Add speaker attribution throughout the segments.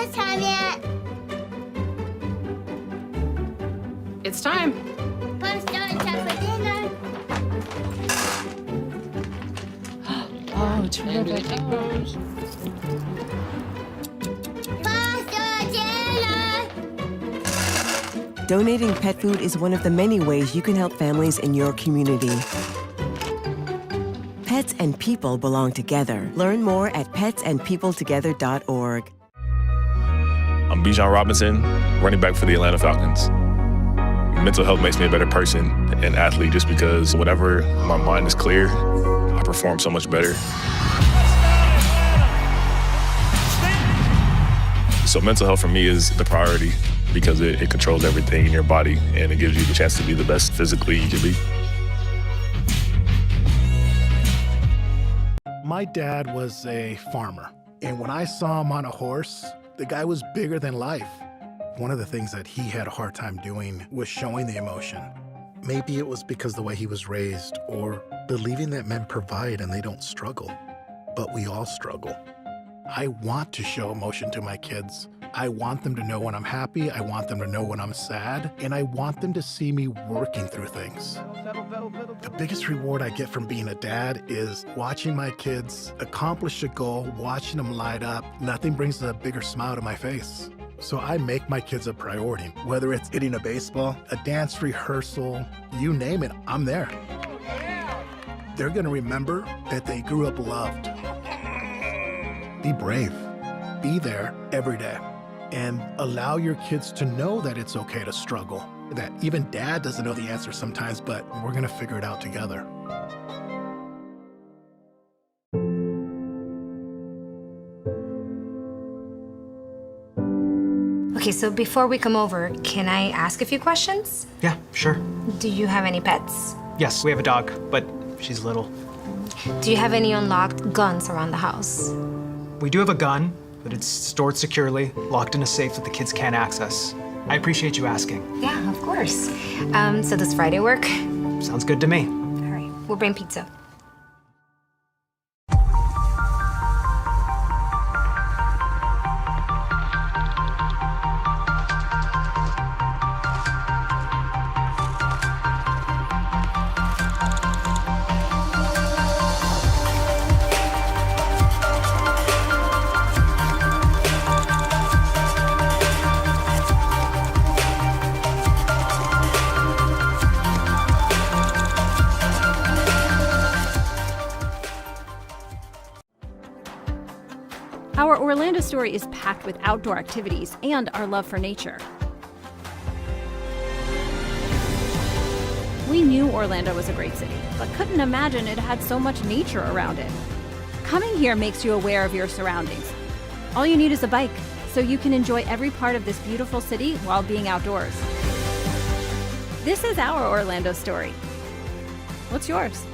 Speaker 1: breakfast time yet?
Speaker 2: It's time.
Speaker 1: Fun story time for dinner.
Speaker 2: Oh, it's Rebecca.
Speaker 1: Faster dinner!
Speaker 3: Donating pet food is one of the many ways you can help families in your community. Pets and people belong together. Learn more at petsandpeopletogether.org.
Speaker 4: I'm Bijan Robinson, running back for the Atlanta Falcons. Mental health makes me a better person and athlete just because whenever my mind is clear, I perform so much better. So mental health for me is the priority because it controls everything in your body and it gives you the chance to be the best physically you can be.
Speaker 5: My dad was a farmer, and when I saw him on a horse, the guy was bigger than life. One of the things that he had a hard time doing was showing the emotion. Maybe it was because the way he was raised or believing that men provide and they don't struggle, but we all struggle. I want to show emotion to my kids. I want them to know when I'm happy, I want them to know when I'm sad, and I want them to see me working through things. The biggest reward I get from being a dad is watching my kids accomplish a goal, watching them light up. Nothing brings a bigger smile to my face. So I make my kids a priority. Whether it's hitting a baseball, a dance rehearsal, you name it, I'm there. They're gonna remember that they grew up loved. Be brave. Be there every day. And allow your kids to know that it's okay to struggle. That even dad doesn't know the answer sometimes, but we're gonna figure it out together.
Speaker 6: Okay, so before we come over, can I ask a few questions?
Speaker 7: Yeah, sure.
Speaker 6: Do you have any pets?
Speaker 7: Yes, we have a dog, but she's little.
Speaker 6: Do you have any unlocked guns around the house?
Speaker 7: We do have a gun, but it's stored securely, locked in a safe that the kids can't access. I appreciate you asking.
Speaker 6: Yeah, of course. So does Friday work?
Speaker 7: Sounds good to me.
Speaker 6: All right, we'll bring pizza.
Speaker 8: Our Orlando story is packed with outdoor activities and our love for nature. We knew Orlando was a great city, but couldn't imagine it had so much nature around it. Coming here makes you aware of your surroundings. All you need is a bike, so you can enjoy every part of this beautiful city while being outdoors. This is our Orlando story. What's yours?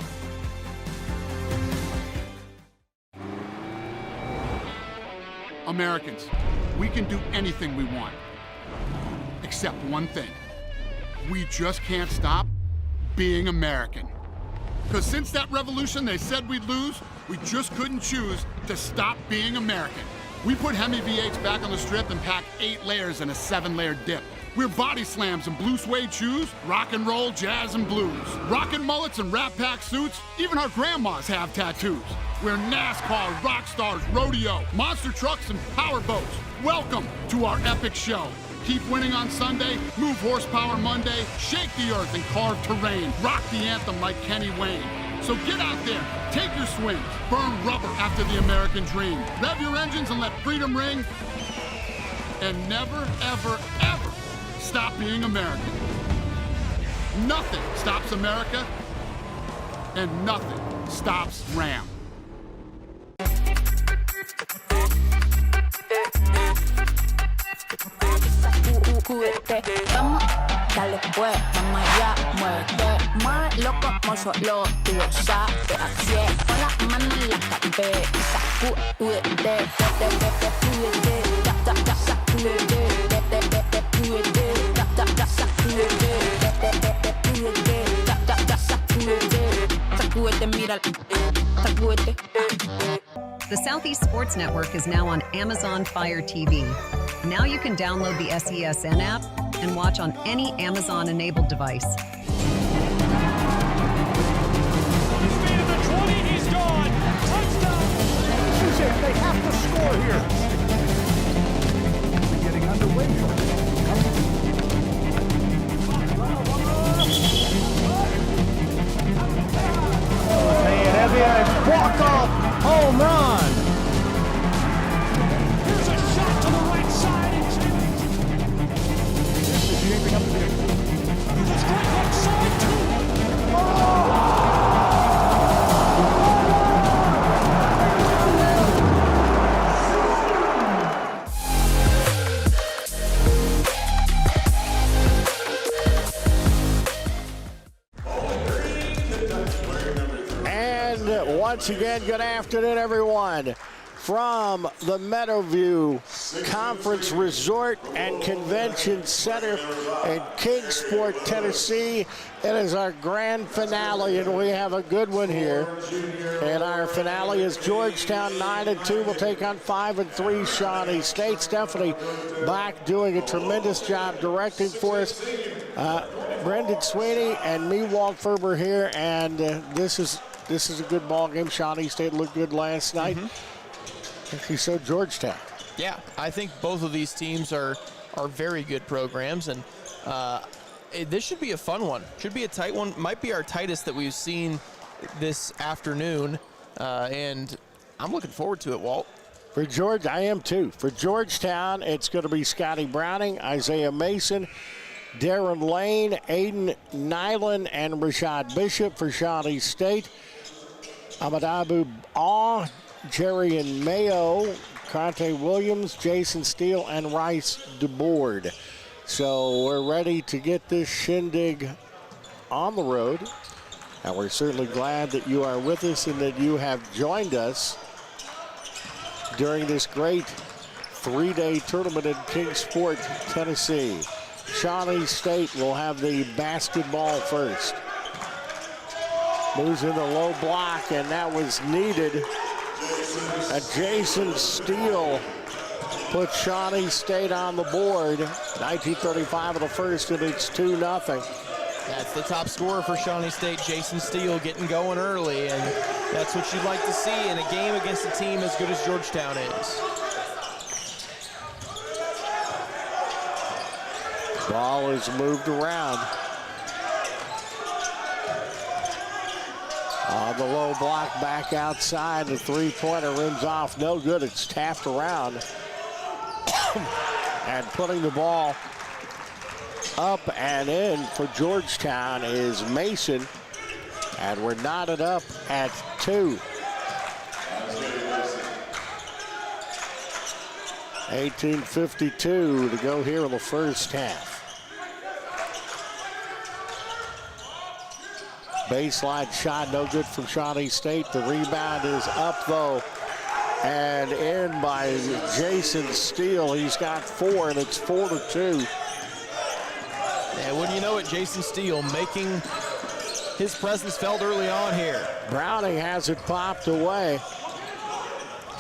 Speaker 9: Americans, we can do anything we want. Except one thing. We just can't stop being American. Because since that revolution they said we'd lose, we just couldn't choose to stop being American. We put Hemi V8s back on the strip and packed 8 layers in a 7-layer dip. We're body slams and blue suede shoes, rock and roll, jazz and blues. Rockin' mullets and Rat Pack suits, even our grandmas have tattoos. We're NASCAR, rock stars, rodeo, monster trucks and power boats. Welcome to our epic show. Keep winning on Sunday, move horsepower Monday, shake the earth and carve terrain, rock the anthem like Kenny Wayne. So get out there, take your swing, burn rubber after the American dream. Rev your engines and let freedom ring. And never, ever, ever stop being American. Nothing stops America, and nothing stops Ram.
Speaker 10: Vamos, dale pues, mamá ya, muévete más loco como solo tú lo sabes. Así es, pon las manos en la cabeza, sacúdete, sacúdete, mira, sacúdete.
Speaker 11: The Southeast Sports Network is now on Amazon Fire TV. Now you can download the SESN app and watch on any Amazon-enabled device.
Speaker 12: He's made it to 20, he's gone. Touchdown.
Speaker 5: This is it. They have to score here. We're getting underway here. Walk-off home run.
Speaker 12: Here's a shot to the right side.
Speaker 5: This is shaping up to be
Speaker 12: Here's a strike left side, too.
Speaker 13: And once again, good afternoon, everyone. From the Meadowview Conference Resort and Convention Center in Kingsport, Tennessee, it is our grand finale, and we have a good one here. And our finale is Georgetown 9-2 will take on 5-3 Shawnee State. Stephanie back doing a tremendous job directing for us. Brendan Sweeney and me, Walt Ferber here, and this is a good ball game. Shawnee State looked good last night. Actually, so Georgetown.
Speaker 14: Yeah, I think both of these teams are very good programs, and this should be a fun one. Should be a tight one. Might be our tightest that we've seen this afternoon, and I'm looking forward to it, Walt.
Speaker 13: For George, I am too. For Georgetown, it's going to be Scotty Browning, Isaiah Mason, Darren Lane, Aiden Nyland, and Rashad Bishop. For Shawnee State, Amadabu Aw, Jerry and Mayo, Conte Williams, Jason Steele, and Rice DeBoard. So we're ready to get this shindig on the road. And we're certainly glad that you are with us and that you have joined us during this great three-day tournament in Kingsport, Tennessee. Shawnee State will have the basketball first. Moves in the low block, and that was needed. A Jason Steele put Shawnee State on the board. 19:35 of the first, and it's 2-0.
Speaker 14: That's the top scorer for Shawnee State, Jason Steele, getting going early, and that's what you'd like to see in a game against a team as good as Georgetown is.
Speaker 13: Ball is moved around. On the low block, back outside, the three-pointer rims off. No good, it's tapped around. And putting the ball up and in for Georgetown is Mason. And we're knotted up at 2. 18:52 to go here in the first half. Baseline shot, no good from Shawnee State. The rebound is up, though, and in by Jason Steele. He's got 4, and it's 4-2.
Speaker 14: And wouldn't you know it, Jason Steele making his presence felt early on here.
Speaker 13: Browning has it popped away.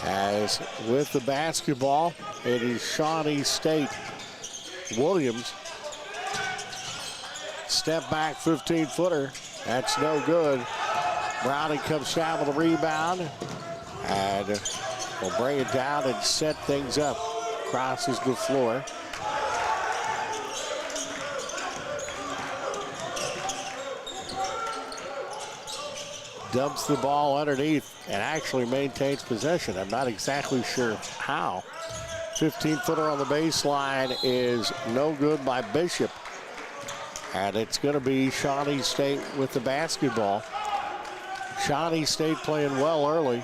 Speaker 13: As with the basketball, it is Shawnee State. Williams. Step back 15-footer. That's no good. Browning comes down with a rebound. And will bring it down and set things up. Crosses the floor. Dumps the ball underneath and actually maintains possession. I'm not exactly sure how. 15-footer on the baseline is no good by Bishop. And it's going to be Shawnee State with the basketball. Shawnee State playing well early.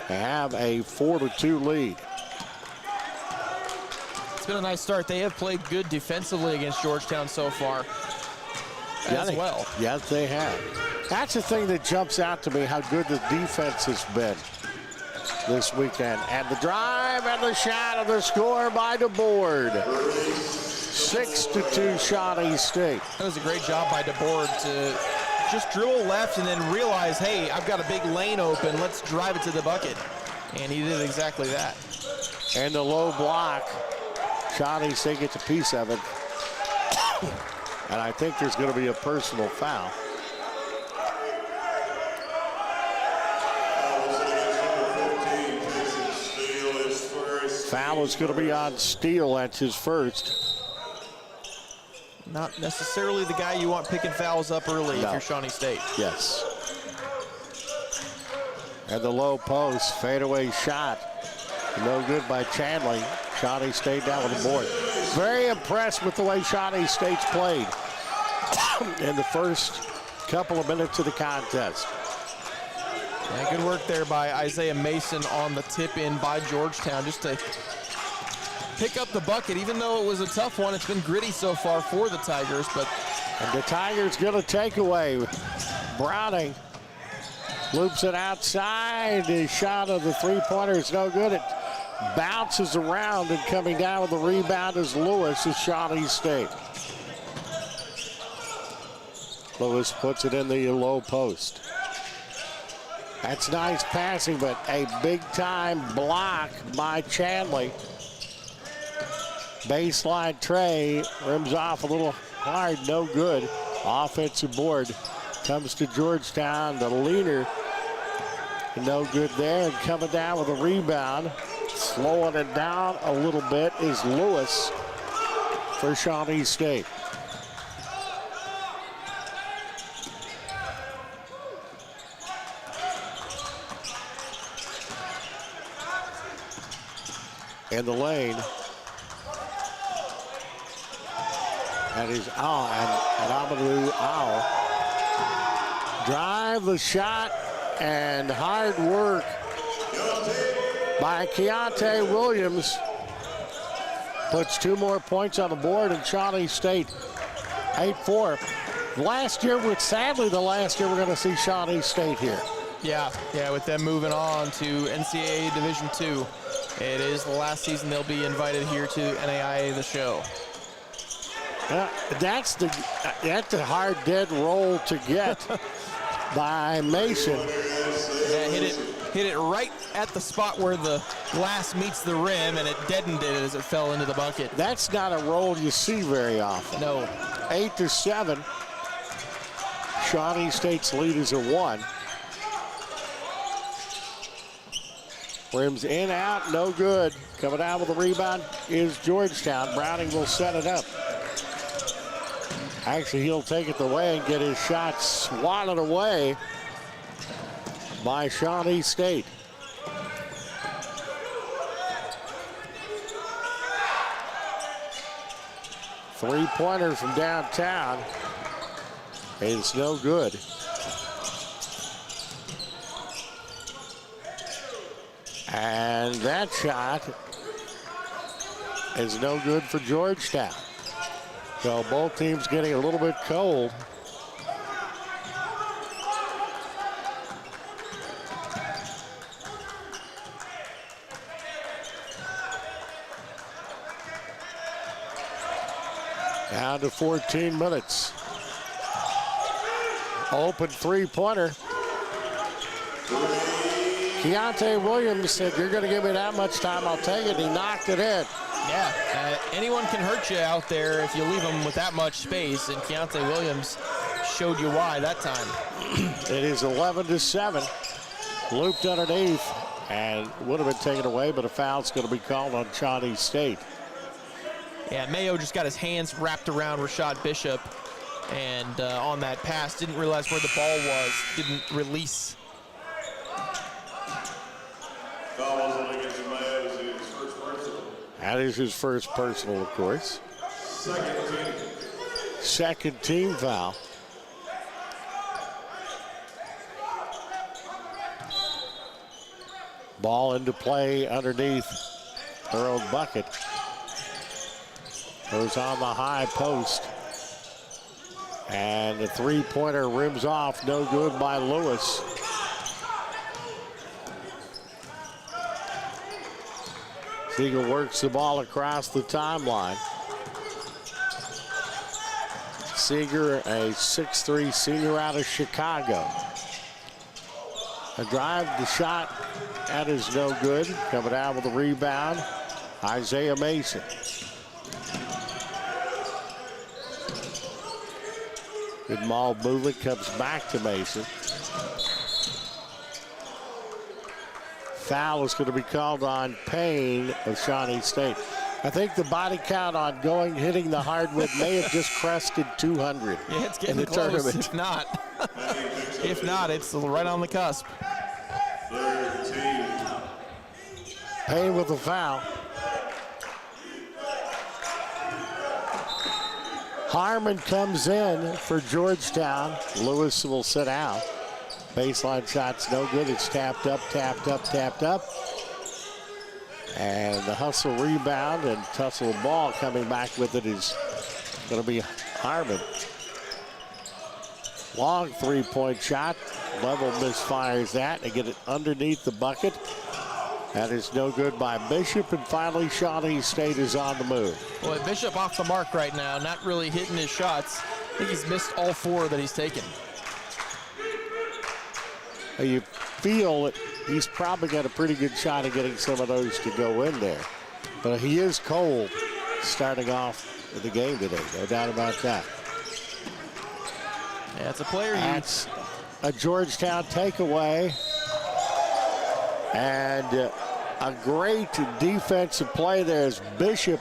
Speaker 13: They have a 4-2 lead.
Speaker 14: It's been a nice start. They have played good defensively against Georgetown so far as well.
Speaker 13: Yes, they have. That's the thing that jumps out to me, how good the defense has been this weekend. And the drive and the shot and the score by DeBoard. 6-2 Shawnee State.
Speaker 14: That was a great job by DeBoard to just dribble left and then realize, hey, I've got a big lane open. Let's drive it to the bucket. And he did exactly that.
Speaker 13: And the low block. Shawnee State gets a piece of it. And I think there's going to be a personal foul. Foul is going to be on Steele. That's his first.
Speaker 14: Not necessarily the guy you want picking fouls up early if you're Shawnee State.
Speaker 13: Yes. And the low post, fadeaway shot. No good by Chandley. Shawnee State down with the board. Very impressed with the way Shawnee State's played in the first couple of minutes of the contest.
Speaker 14: Yeah, good work there by Isaiah Mason on the tip in by Georgetown just to pick up the bucket. Even though it was a tough one, it's been gritty so far for the Tigers.
Speaker 13: And the Tigers get a takeaway. Browning loops it outside. The shot of the three-pointer is no good. It bounces around, and coming down with the rebound is Lewis of Shawnee State. Lewis puts it in the low post. That's nice passing, but a big-time block by Chandley. Baseline tray, rims off a little hard, no good. Offensive board comes to Georgetown, the leader. No good there, and coming down with a rebound, slowing it down a little bit is Lewis for Shawnee State. In the lane. That is and Amadou Al. Drive the shot and hard work by Keontae Williams. Puts 2 more points on the board, and Shawnee State 8-4. Sadly the last year we're going to see Shawnee State here.
Speaker 14: Yeah, with them moving on to NCAA Division II. It is the last season they'll be invited here to NAIA the show.
Speaker 13: That's the hard dead roll to get by Mason.
Speaker 14: Yeah, hit it right at the spot where the glass meets the rim, and it deadened it as it fell into the bucket.
Speaker 13: That's not a roll you see very often.
Speaker 14: No.
Speaker 13: 8-7. Shawnee State's lead is at 1. Rims in, out, no good. Coming out with the rebound is Georgetown. Browning will set it up. Actually, he'll take it away and get his shot swatted away by Shawnee State. Three-pointer from downtown. It's no good. And that shot is no good for Georgetown. So both teams getting a little bit cold. Down to 14 minutes. Open three-pointer. Keontae Williams said, "You're going to give me that much time, I'll take it." He knocked it in.
Speaker 14: Yeah, anyone can hurt you out there if you leave them with that much space, and Keontae Williams showed you why that time.
Speaker 13: It is 11-7. Looped underneath, and would have been taken away, but a foul's going to be called on Shawnee State.
Speaker 14: Yeah, Mayo just got his hands wrapped around Rashad Bishop, and on that pass, didn't realize where the ball was, didn't release.
Speaker 13: That is his first personal, of course. Second team foul. Ball into play underneath their own bucket. Goes on the high post. And the three-pointer rims off, no good by Lewis. Siegel works the ball across the timeline. Seeger, a 6'3" senior out of Chicago. A drive, the shot, that is no good. Coming out with a rebound, Isaiah Mason. Good ball movement, comes back to Mason. Foul is going to be called on Payne of Shawnee State. I think the body count on hitting the hardwood may have just crested 200
Speaker 14: Yeah, it's
Speaker 13: in
Speaker 14: getting
Speaker 13: the
Speaker 14: close.
Speaker 13: tournament.
Speaker 14: If not, it's right on the cusp.
Speaker 13: Payne with a foul. Harmon comes in for Georgetown. Lewis will sit out. Baseline shot's no good. It's tapped up, tapped up, tapped up. And the hustle rebound and tussle ball coming back with it is going to be Harmon. Long three-point shot. Level misfires that. They get it underneath the bucket. That is no good by Bishop, and finally Shawnee State is on the move.
Speaker 14: Boy, Bishop off the mark right now, not really hitting his shots. I think he's missed all 4 that he's taken.
Speaker 13: You feel that he's probably got a pretty good shot of getting some of those to go in there. But he is cold starting off the game today, no doubt about that.
Speaker 14: Yeah, it's a player.
Speaker 13: That's a Georgetown takeaway. And a great defensive play there as Bishop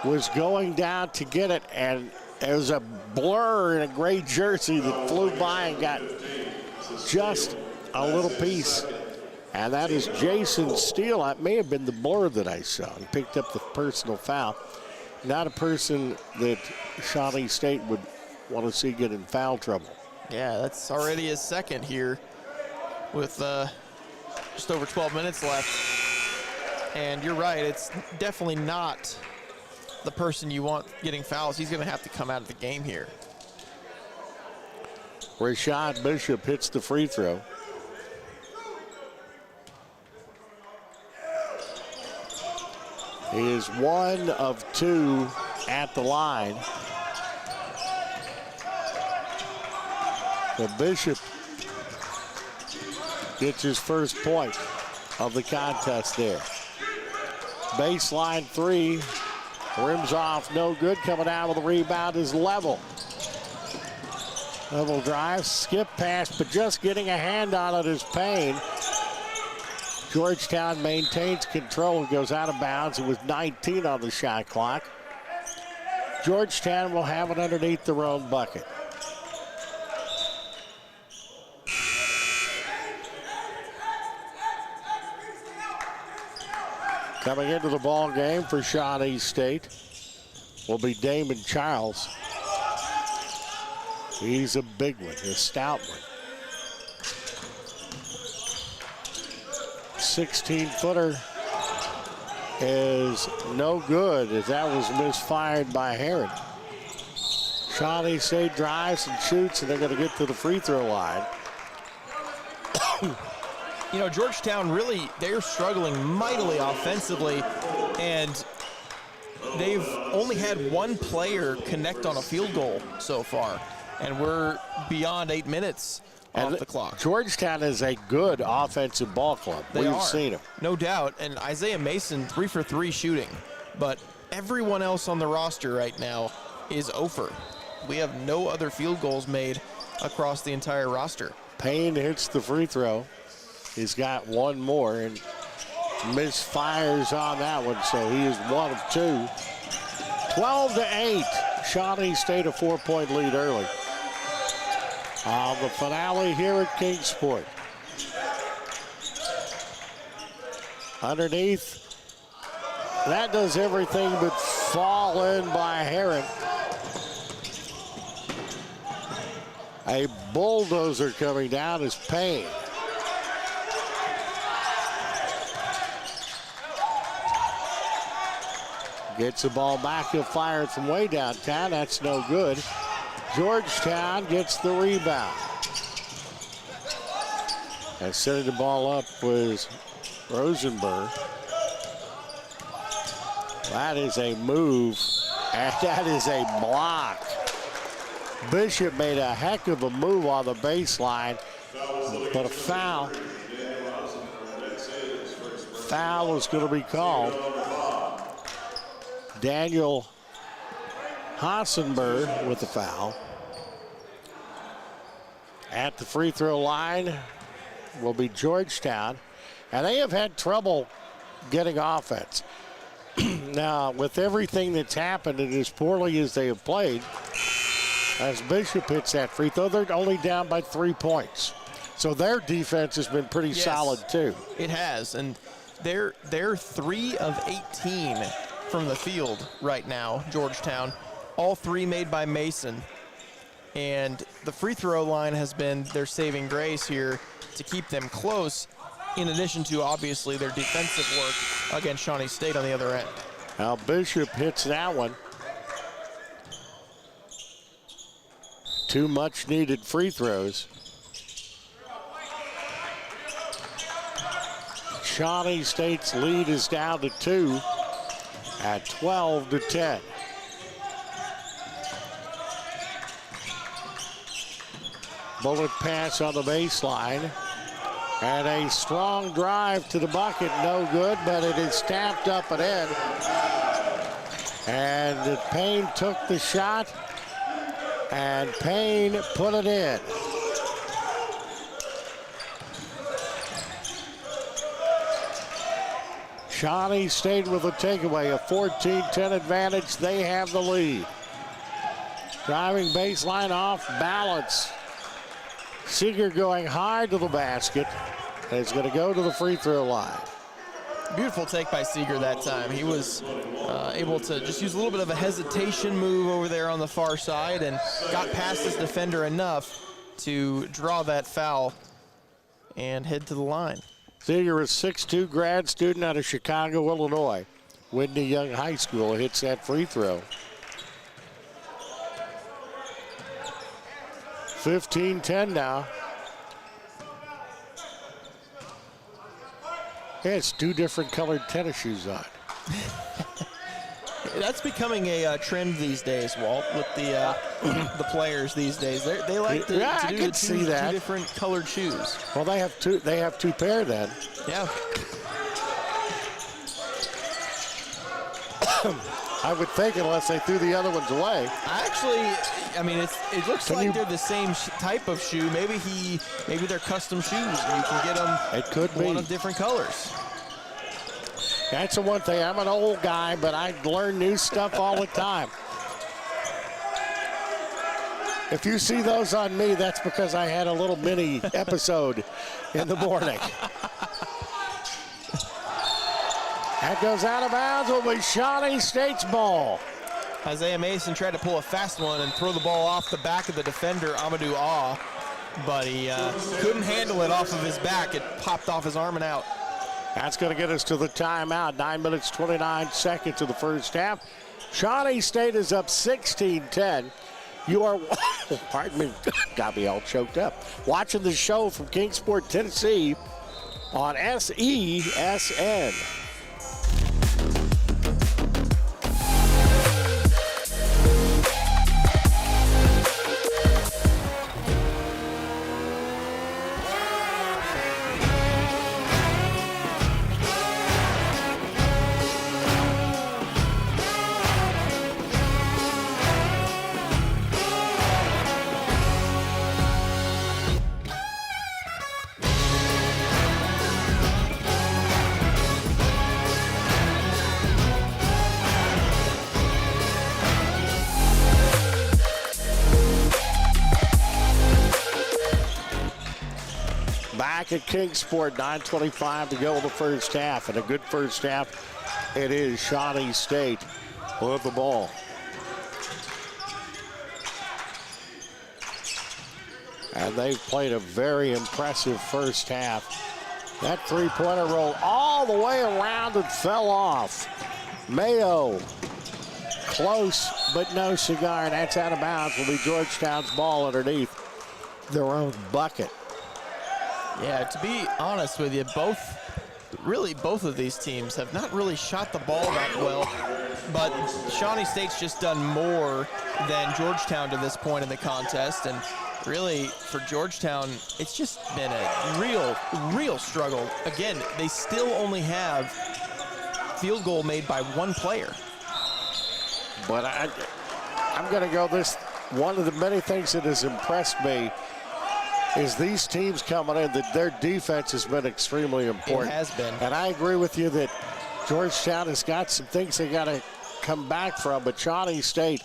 Speaker 13: was going down to get it, and it was a blur in a gray jersey that flew by and got just a little piece. And that is Jason Steele. That may have been the blur that I saw. He picked up the personal foul. Not a person that Shawnee State would want to see get in foul trouble.
Speaker 14: Yeah, that's already his second here with just over 12 minutes left. And you're right, it's definitely not the person you want getting fouls. He's going to have to come out of the game here.
Speaker 13: Rashad Bishop hits the free throw. He is 1 of 2 at the line. The Bishop gets his first point of the contest there. Baseline 3, rims off, no good. Coming out with the rebound is Level. Level drive, skip pass, but just getting a hand on it is Payne. Georgetown maintains control and goes out of bounds. It was 19 on the shot clock. Georgetown will have it underneath their own bucket. Coming into the ball game for Shawnee State will be Damon Charles. He's a big one, a stout one. 16-footer is no good as that was misfired by Herron. Shawnee State drives and shoots, and they're going to get to the free throw line.
Speaker 14: You know, Georgetown really, they're struggling mightily offensively, and they've only had one player connect on a field goal so far, and we're beyond 8 minutes off the clock.
Speaker 13: Georgetown is a good offensive ball club. We've seen them.
Speaker 14: No doubt, and Isaiah Mason 3 for 3 shooting, but everyone else on the roster right now is over. We have no other field goals made across the entire roster.
Speaker 13: Payne hits the free throw. He's got one more and misfires on that one, so he is 1 of 2. 12-8. Shawnee State a 4-point lead early. The finale here at Kingsport. Underneath, that does everything but fall in by Herron. A bulldozer coming down is Payne. Gets the ball back, he'll fire it from way downtown. That's no good. Georgetown gets the rebound. And setting the ball up was Rosenberg. That is a move, and that is a block. Bishop made a heck of a move on the baseline, but a foul. Foul is going to be called. Daniel Hassenberg with the foul. At the free throw line will be Georgetown, and they have had trouble getting offense. Now, with everything that's happened and as poorly as they have played, as Bishop hits that free throw, they're only down by 3 points. So their defense has been pretty solid too.
Speaker 14: It has, and they're 3 of 18 from the field right now, Georgetown. All 3 made by Mason. And the free throw line has been their saving grace here to keep them close, in addition to obviously their defensive work against Shawnee State on the other end.
Speaker 13: Now Bishop hits that one. 2 much needed free throws. Shawnee State's lead is down to 2 at 12-10. Bullet pass on the baseline. And a strong drive to the bucket, no good, but it is tapped up and in. And Payne took the shot, and Payne put it in. Shawnee State with a takeaway, a 14-10 advantage. They have the lead. Driving baseline off balance. Seeger going high to the basket. And he's going to go to the free throw line.
Speaker 14: Beautiful take by Seeger that time. He was able to just use a little bit of a hesitation move over there on the far side and got past his defender enough to draw that foul and head to the line.
Speaker 13: Seeger is 6'2", grad student out of Chicago, Illinois. Whitney Young High School hits that free throw. 15-10 now. Yeah, it's 2 different colored tennis shoes on.
Speaker 14: That's becoming a trend these days, Walt, with the players these days. They like to do two different colored shoes.
Speaker 13: Well, they have 2. They have 2 pair then.
Speaker 14: Yeah.
Speaker 13: I would think, unless they threw the other ones away.
Speaker 14: I mean, it looks like they're the same type of shoe. Maybe they're custom shoes. And you can get them.
Speaker 13: It could be
Speaker 14: one of different colors.
Speaker 13: That's the one thing. I'm an old guy, but I learn new stuff all the time. If you see those on me, that's because I had a little mini episode in the morning. That goes out of bounds. Will be Shawnee State's ball.
Speaker 14: Isaiah Mason tried to pull a fast one and throw the ball off the back of the defender, Amadou Ah, but he couldn't handle it off of his back. It popped off his arm and out.
Speaker 13: That's going to get us to the timeout. 9 minutes, 29 seconds of the first half. Shawnee State is up 16-10. You are, pardon me, got me all choked up. Watching the show from Kingsport, Tennessee on SESN. Back at Kingsport, 9:25 to go in the first half. And a good first half, it is Shawnee State with the ball. And they've played a very impressive first half. That three-pointer rolled all the way around and fell off. Mayo, close but no cigar. And that's out of bounds. Will be Georgetown's ball underneath their own bucket.
Speaker 14: Yeah, to be honest with you, both of these teams have not really shot the ball that well But Shawnee State's just done more than Georgetown to this point in the contest, and really for Georgetown, it's just been a real struggle. Again, they still only have field goal made by one player.
Speaker 13: But I'm going to go this. One of the many things that has impressed me is these teams coming in, that their defense has been extremely important.
Speaker 14: It has been.
Speaker 13: And I agree with you that Georgetown has got some things they got to come back from, but Shawnee State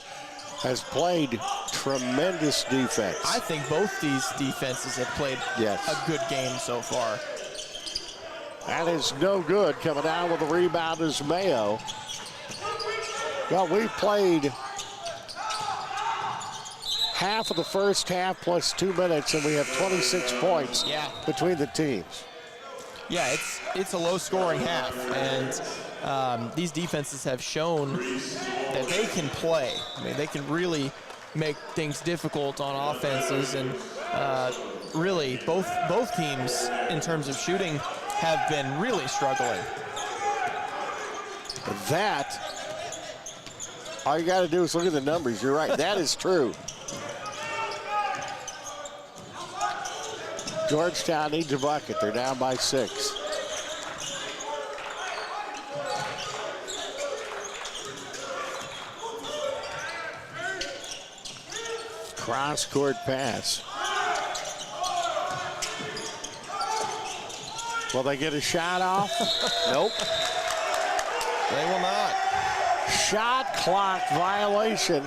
Speaker 13: has played tremendous defense.
Speaker 14: I think both these defenses have played a good game so far.
Speaker 13: That is no good. Coming down with the rebound is Mayo. Well, we've played half of the first half plus 2 minutes, and we have 26 points between the teams.
Speaker 14: Yeah, it's a low-scoring half, and these defenses have shown that they can play. I mean, they can really make things difficult on offenses, and really both teams in terms of shooting have been really struggling.
Speaker 13: That, all you got to do is look at the numbers. You're right, that is true. Georgetown needs a bucket. They're down by 6. Cross-court pass. Will they get a shot off? Nope.
Speaker 14: They will not.
Speaker 13: Shot clock violation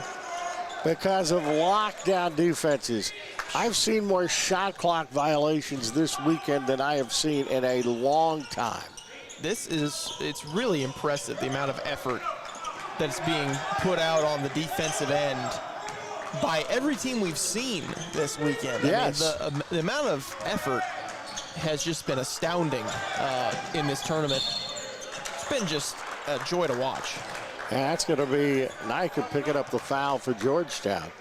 Speaker 13: because of lockdown defenses. I've seen more shot clock violations this weekend than I have seen in a long time.
Speaker 14: It's really impressive, the amount of effort that's being put out on the defensive end by every team we've seen this weekend.
Speaker 13: Yes.
Speaker 14: I mean, the amount of effort has just been astounding in this tournament. It's been just a joy to watch.
Speaker 13: And that's going to be Nike picking up the foul for Georgetown.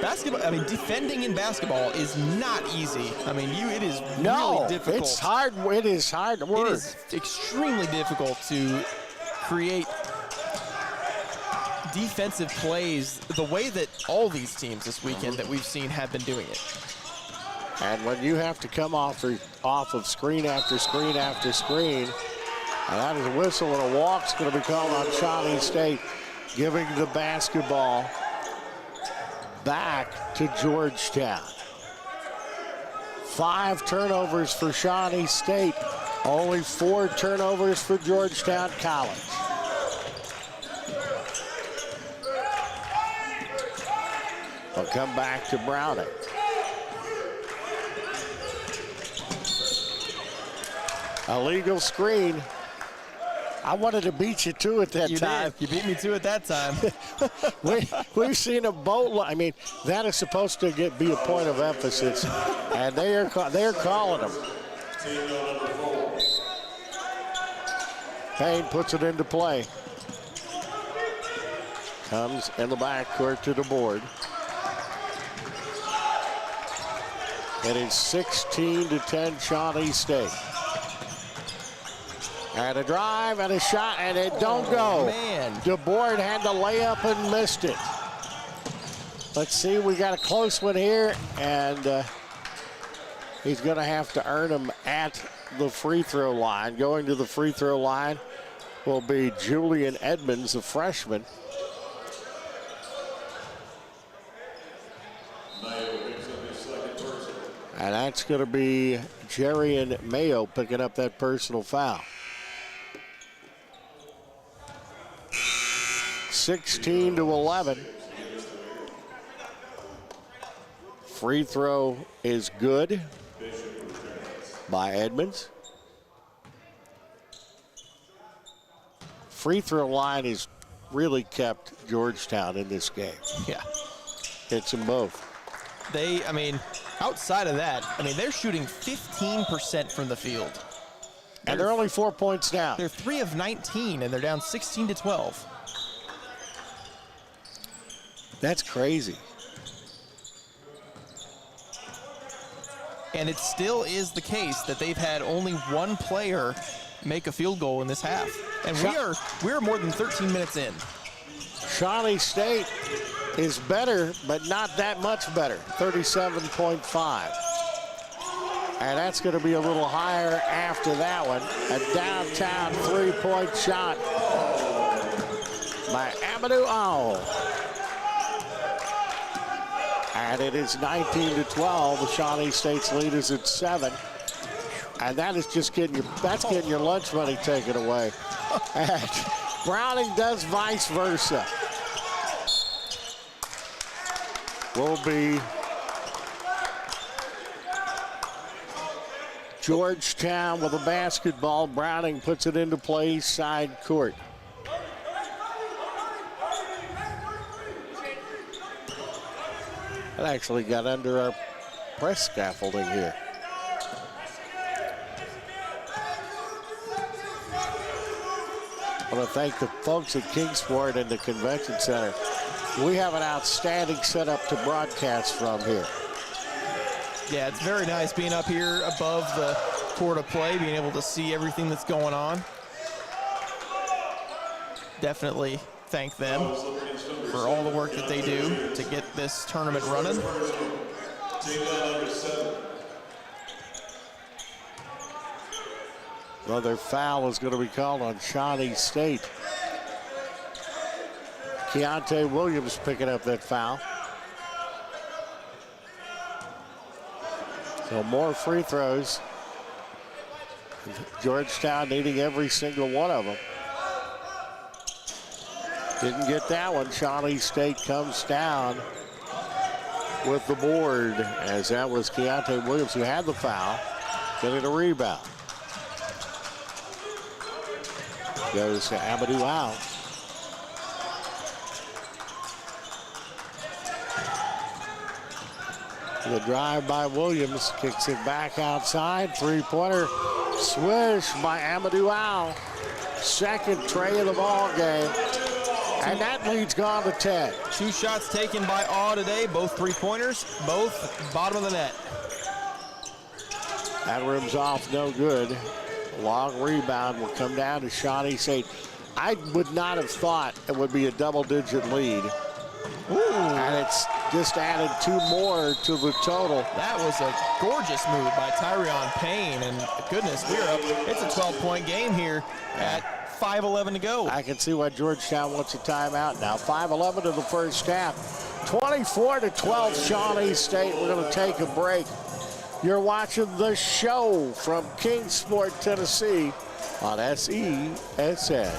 Speaker 14: Basketball, I mean, defending in basketball is not easy. I mean, it is really difficult.
Speaker 13: It's hard. It is hard work.
Speaker 14: It is extremely difficult to create defensive plays the way that all these teams this weekend that we've seen have been doing it.
Speaker 13: And when you have to come off of screen after screen after screen, and that is a whistle and a walk's going to be called on Shawnee State, giving the basketball back to Georgetown. 5 turnovers for Shawnee State, only 4 turnovers for Georgetown College. We'll come back to Browning. Illegal screen. I wanted to beat you to it that time.
Speaker 14: You beat me to it that time.
Speaker 13: We've seen a boatload. I mean, that is supposed to be a point of emphasis, and they're calling them. Payne puts it into play. Comes in the backcourt to the board. It is 16-10 Shawnee State. And a drive and a shot, and it don't go.
Speaker 14: Man.
Speaker 13: DeBoard had the layup and missed it. Let's see, we got a close one here, and he's going to have to earn them at the free throw line. Going to the free throw line will be Julian Edmonds, a freshman. And that's going to be Jerry and Mayo picking up that personal foul. 16-11. Free throw is good by Edmonds. Free throw line has really kept Georgetown in this game.
Speaker 14: Yeah.
Speaker 13: Hits them both.
Speaker 14: I mean, outside of that, I mean, they're shooting 15% from the field.
Speaker 13: And they're only 4 points down.
Speaker 14: They're 3 of 19, and they're down 16-12.
Speaker 13: That's crazy.
Speaker 14: And it still is the case that they've had only one player make a field goal in this half. And we are more than 13 minutes in.
Speaker 13: Shawnee State is better, but not that much better, 37.5. And that's going to be a little higher after that one. A downtown three-point shot by Amadou Owl. And it is 19-12. Shawnee State's lead is at 7. And that is just getting your lunch money taken away. And Browning does vice versa. Will be Georgetown with a basketball. Browning puts it into play side court. It actually got under our press scaffolding here. I want to thank the folks at Kingsport and the Convention Center. We have an outstanding setup to broadcast from here.
Speaker 14: Yeah, it's very nice being up here above the court of play, being able to see everything that's going on. Definitely thank them for all the work that they do to get this tournament running.
Speaker 13: Another foul is going to be called on Shawnee State. Keontae Williams picking up that foul. So more free throws. Georgetown needing every single one of them. Didn't get that one. Shawnee State comes down with the board, as that was Keontae Williams who had the foul, getting a rebound. Goes to Amadou Owl. The drive by Williams, kicks it back outside. Three-pointer swish by Amadou Owl. Second tray of the ball game. And that lead's gone to 10.
Speaker 14: 2 shots taken by Awe today, both three-pointers, both bottom of the net.
Speaker 13: That rim's off, no good. Long rebound will come down to Shawnee State. I would not have thought it would be a double-digit lead.
Speaker 14: Ooh.
Speaker 13: And it's just added 2 more to the total.
Speaker 14: That was a gorgeous move by Tyrion Payne, and goodness, we're up. It's a 12-point game here at 5:11 to go.
Speaker 13: I can see why Georgetown wants a timeout now. 5:11 to the first half. 24-12 Shawnee State. We're going to take a break. You're watching the show from Kingsport, Tennessee on SESN.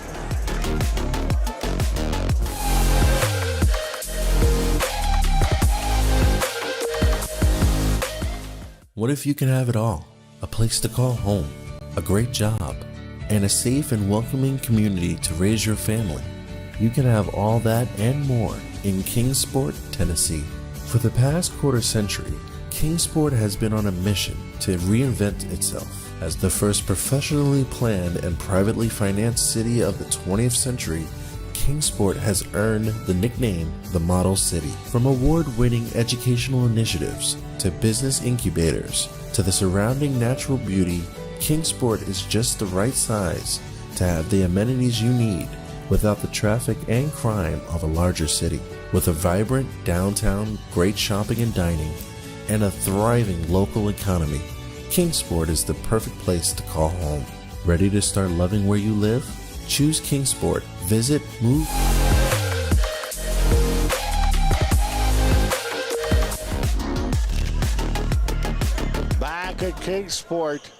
Speaker 15: What if you can have it all? A place to call home, a great job, and a safe and welcoming community to raise your family. You can have all that and more in Kingsport, Tennessee. For the past quarter century, Kingsport has been on a mission to reinvent itself as the first professionally planned and privately financed city of the 20th century. Kingsport has earned the nickname the Model City. From award-winning educational initiatives to business incubators to the surrounding natural beauty, Kingsport is just the right size to have the amenities you need without the traffic and crime of a larger city. With a vibrant downtown, great shopping and dining, and a thriving local economy, Kingsport is the perfect place to call home. Ready to start loving where you live? Choose Kingsport. Visit Move.
Speaker 13: Back at Kingsport.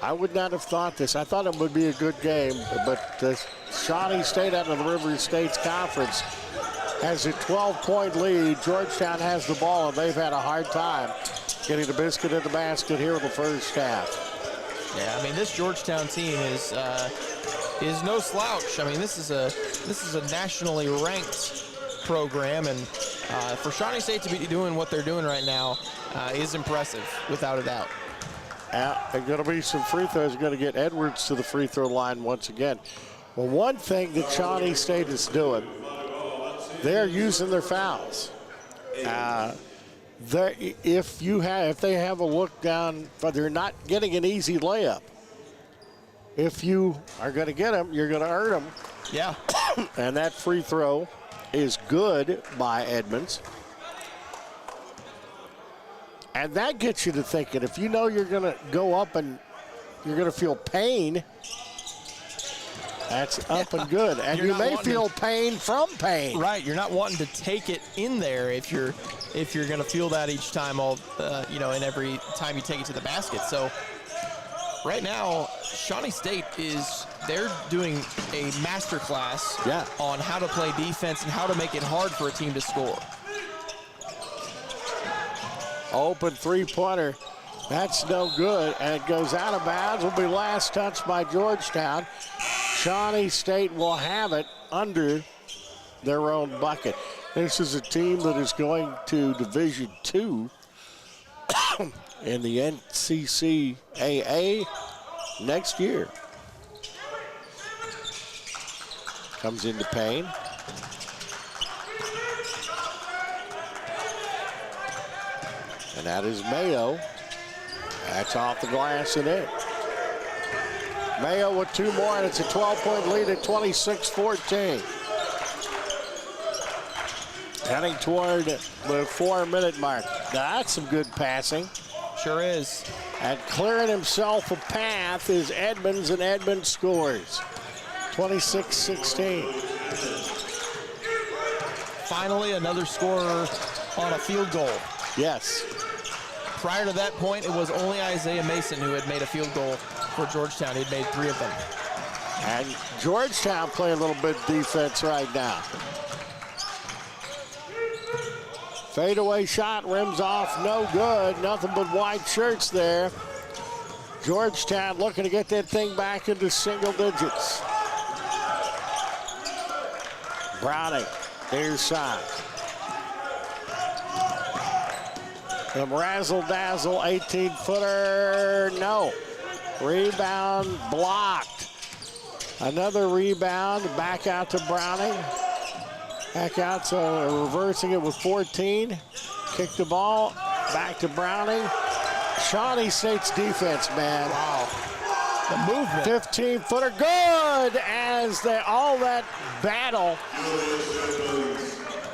Speaker 13: I would not have thought this. I thought it would be a good game, but Shawnee State out of the River States Conference has a 12-point lead. Georgetown has the ball, and they've had a hard time getting the biscuit in the basket here in the first half.
Speaker 14: Yeah, I mean, this Georgetown team is no slouch. I mean, this is a nationally ranked program, and for Shawnee State to be doing what they're doing right now is impressive, without a doubt.
Speaker 13: There's going to be some free throws. They're going to get Edwards to the free throw line once again. Well, one thing that Shawnee State is doing, they're using their fouls. If they have a look down, but they're not getting an easy layup. If you are going to get them, you're going to earn them.
Speaker 14: Yeah.
Speaker 13: And that free throw is good by Edmonds. And that gets you to thinking, if you know you're going to go up and you're going to feel pain, that's up and good. And you may feel pain from pain.
Speaker 14: Right, you're not wanting to take it in there if you're going to feel that each time, in every time you take it to the basket. So right now, Shawnee State they're doing a master class on how to play defense and how to make it hard for a team to score.
Speaker 13: Open three-pointer. That's no good, and it goes out of bounds. Will be last touch by Georgetown. Shawnee State will have it under their own bucket. This is a team that is going to Division II in the NCCAA next year. Comes into Payne. And that is Mayo. That's off the glass and in. Mayo with two more, and it's a 12-point lead at 26-14. Heading toward the 4-minute mark. That's some good passing.
Speaker 14: Sure is.
Speaker 13: And clearing himself a path is Edmonds, and Edmonds scores. 26-16.
Speaker 14: Finally, another scorer on a field goal.
Speaker 13: Yes.
Speaker 14: Prior to that point, it was only Isaiah Mason who had made a field goal for Georgetown. He'd made 3 of them.
Speaker 13: And Georgetown playing a little bit of defense right now. Fadeaway shot, rims off, no good. Nothing but white shirts there. Georgetown looking to get that thing back into single digits. Browning, near side. The razzle-dazzle 18-footer, no. Rebound blocked. Another rebound, back out to Browning. Back out, so reversing it with 14. Kick the ball, back to Browning. Shawnee State's defense, man.
Speaker 14: Wow. The movement.
Speaker 13: 15-footer, good, as all that battle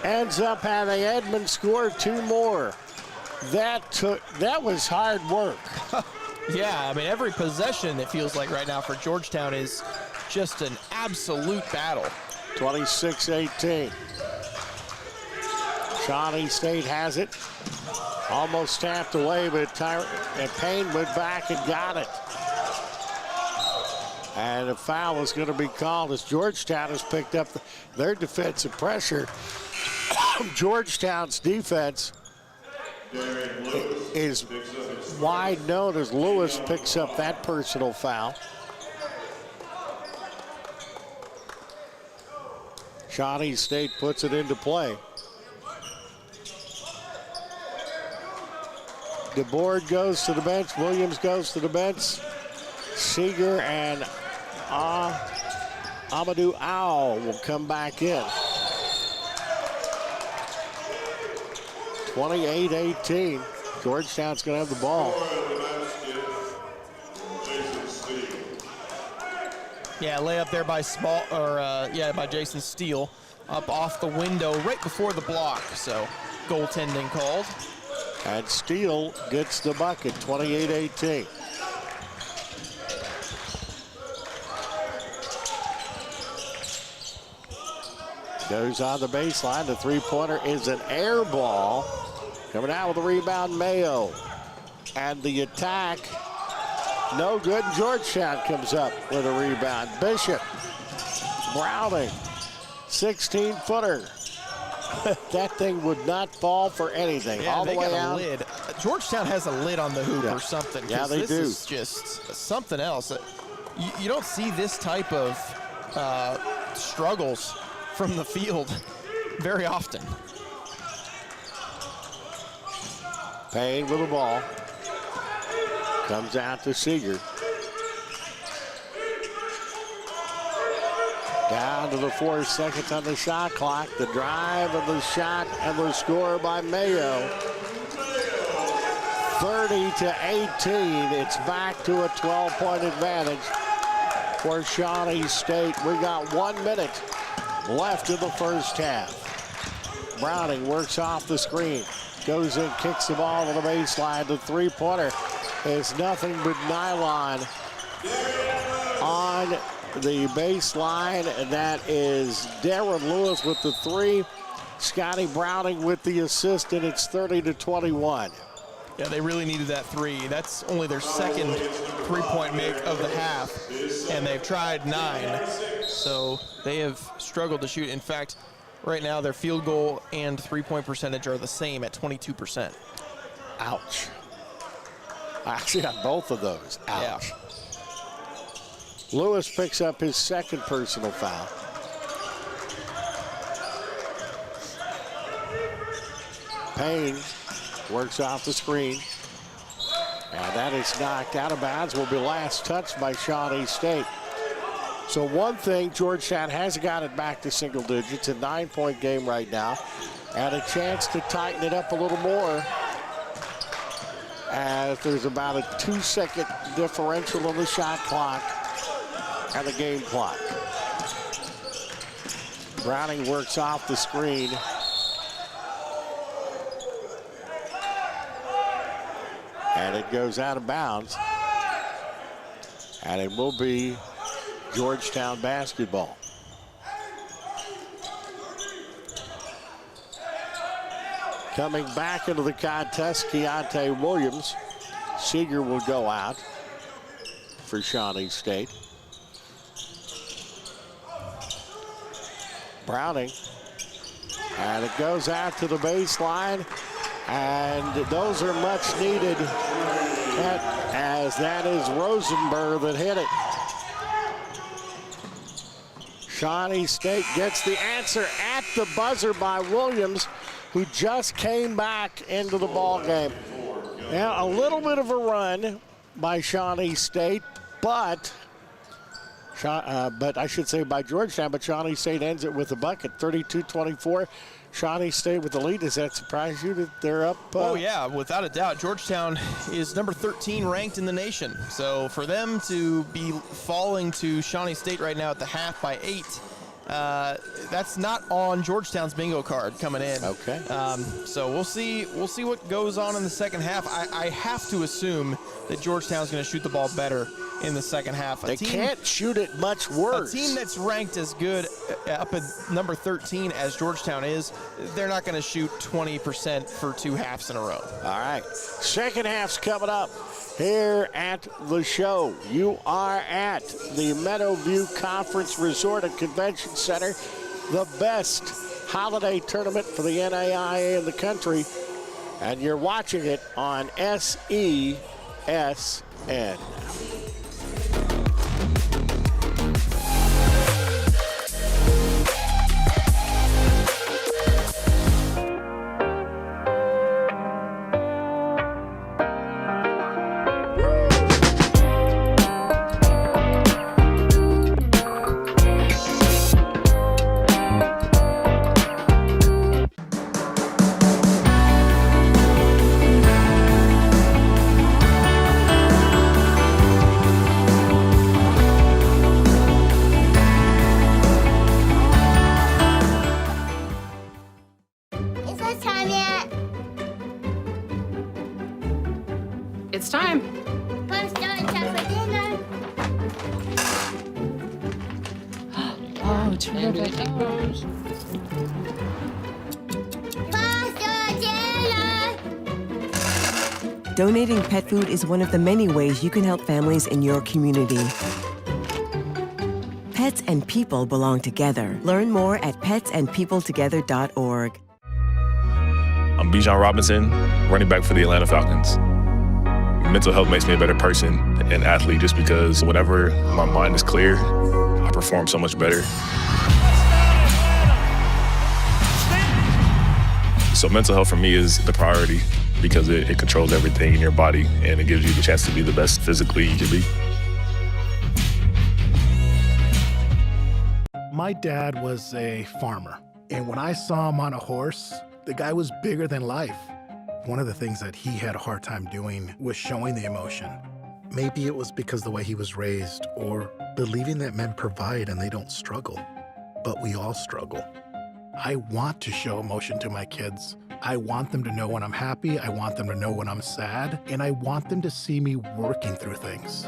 Speaker 13: ends up having Edmonds score 2 more. That was hard work.
Speaker 14: Yeah, I mean, every possession, it feels like right now for Georgetown is just an absolute battle.
Speaker 13: 26-18. Shawnee State has it. Almost tapped away, but Payne went back and got it. And a foul is going to be called as Georgetown has picked up their defensive pressure. Georgetown's defense is wide known as Lewis picks up that personal foul. Shawnee State puts it into play. DeBoard goes to the bench. Williams goes to the bench. Seeger and Amadou Owl will come back in. 28-18. Georgetown's going to have the ball.
Speaker 14: Yeah, layup there by by Jason Steele, up off the window right before the block. So goaltending called.
Speaker 13: And Steele gets the bucket, 28-18. Goes on the baseline. The three-pointer is an air ball. Coming out with the rebound, Mayo. And the attack, no good. Georgetown comes up with a rebound. Bishop, Browning, 16-footer. That thing would not fall for anything.
Speaker 14: Yeah,
Speaker 13: all the
Speaker 14: they
Speaker 13: way
Speaker 14: got
Speaker 13: out.
Speaker 14: a lid. Georgetown has a lid on the hoop or something.
Speaker 13: Yeah, they
Speaker 14: this
Speaker 13: do.
Speaker 14: Is just something else. You don't see this type of struggles from the field very often.
Speaker 13: Payne with the ball. Comes out to Seeger. Down to the 4 seconds on the shot clock. The drive and the shot and the score by Mayo. 30-18. It's back to a 12-point advantage. for Shawnee State. We got 1 minute left in the first half. Browning works off the screen, goes in, kicks the ball to the baseline. The three-pointer is nothing but nylon on the baseline. That is Darren Lewis with the three. Scotty Browning with the assist, and it's 30-21.
Speaker 14: Yeah, they really needed that three. That's only their second three-point make of the half, and they've tried 9. So they have struggled to shoot. In fact, right now their field goal and three-point percentage are the same at 22%.
Speaker 13: Ouch. Actually, on both of those. Ouch. Yeah. Lewis picks up his second personal foul. Payne works off the screen. And that is knocked out of bounds. Will be last touched by Shawnee State. So one thing, Georgetown has got it back to single digits. A 9-point game right now. And a chance to tighten it up a little more, as there's about a 2-second differential on the shot clock and the game clock. Browning works off the screen. And it goes out of bounds. And it will be Georgetown basketball. Coming back into the contest, Keontae Williams. Seeger will go out for Shawnee State. Browning. And it goes out to the baseline. And those are much needed, as that is Rosenberg that hit it. Shawnee State gets the answer at the buzzer by Williams, who just came back into the ball game. Now, a little bit of a run by Shawnee State, but I should say by Georgetown, but Shawnee State ends it with a bucket, 32-24. Shawnee State with the lead. Does that surprise you that they're up?
Speaker 14: Oh, yeah, without a doubt. Georgetown is number 13 ranked in the nation. So for them to be falling to Shawnee State right now at the half by 8, that's not on Georgetown's bingo card coming in.
Speaker 13: Okay.
Speaker 14: So we'll see what goes on in the second half. I have to assume that Georgetown's going to shoot the ball better in the second half.
Speaker 13: They can't shoot it much worse.
Speaker 14: A team that's ranked as good up at number 13 as Georgetown is, they're not going to shoot 20% for 2 halves in a row.
Speaker 13: All right. Second half's coming up here at the show. You are at the Meadowview Conference Resort and Convention Center, the best holiday tournament for the NAIA in the country, and you're watching it on SESN.
Speaker 2: It's time. Oh, terrific.
Speaker 3: Donating pet food is one of the many ways you can help families in your community. Pets and people belong together. Learn more at petsandpeopletogether.org.
Speaker 4: I'm Bijan Robinson, running back for the Atlanta Falcons. Mental health makes me a better person and athlete just because whenever my mind is clear, I perform so much better. So mental health for me is the priority because it controls everything in your body and it gives you the chance to be the best physically you can be.
Speaker 5: My dad was a farmer, and when I saw him on a horse, the guy was bigger than life. One of the things that he had a hard time doing was showing the emotion. Maybe it was because the way he was raised, or believing that men provide and they don't struggle. But we all struggle. I want to show emotion to my kids. I want them to know when I'm happy, I want them to know when I'm sad, and I want them to see me working through things.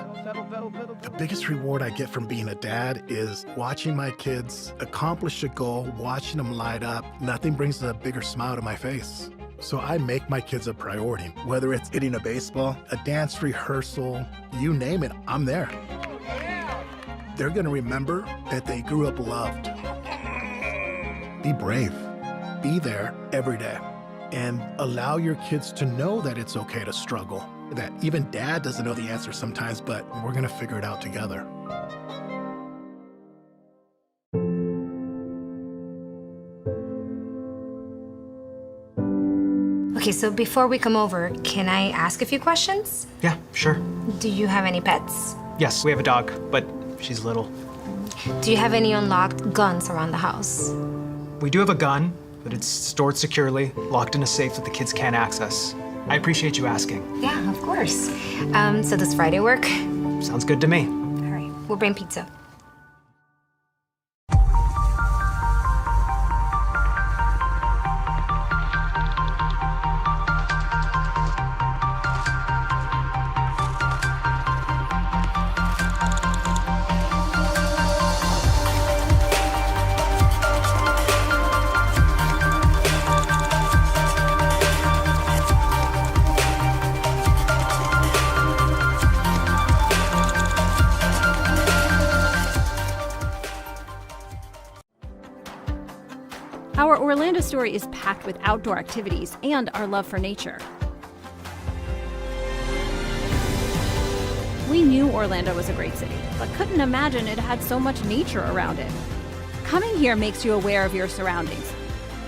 Speaker 5: The biggest reward I get from being a dad is watching my kids accomplish a goal, watching them light up. Nothing brings a bigger smile to my face. So I make my kids a priority. Whether it's hitting a baseball, a dance rehearsal, you name it, I'm there. They're gonna remember that they grew up loved. Be brave. Be there every day. And allow your kids to know that it's okay to struggle. That even dad doesn't know the answer sometimes, but we're gonna figure it out together.
Speaker 6: Okay, so before we come over, can I ask a few questions?
Speaker 7: Yeah, sure.
Speaker 6: Do you have any pets?
Speaker 7: Yes, we have a dog, but she's little.
Speaker 6: Do you have any unlocked guns around the house?
Speaker 7: We do have a gun, but it's stored securely, locked in a safe that the kids can't access. I appreciate you asking.
Speaker 6: Yeah, of course. So does Friday work?
Speaker 7: Sounds good to me.
Speaker 6: All right, we'll bring pizza.
Speaker 8: Our Orlando story is packed with outdoor activities and our love for nature. We knew Orlando was a great city, but couldn't imagine it had so much nature around it. Coming here makes you aware of your surroundings.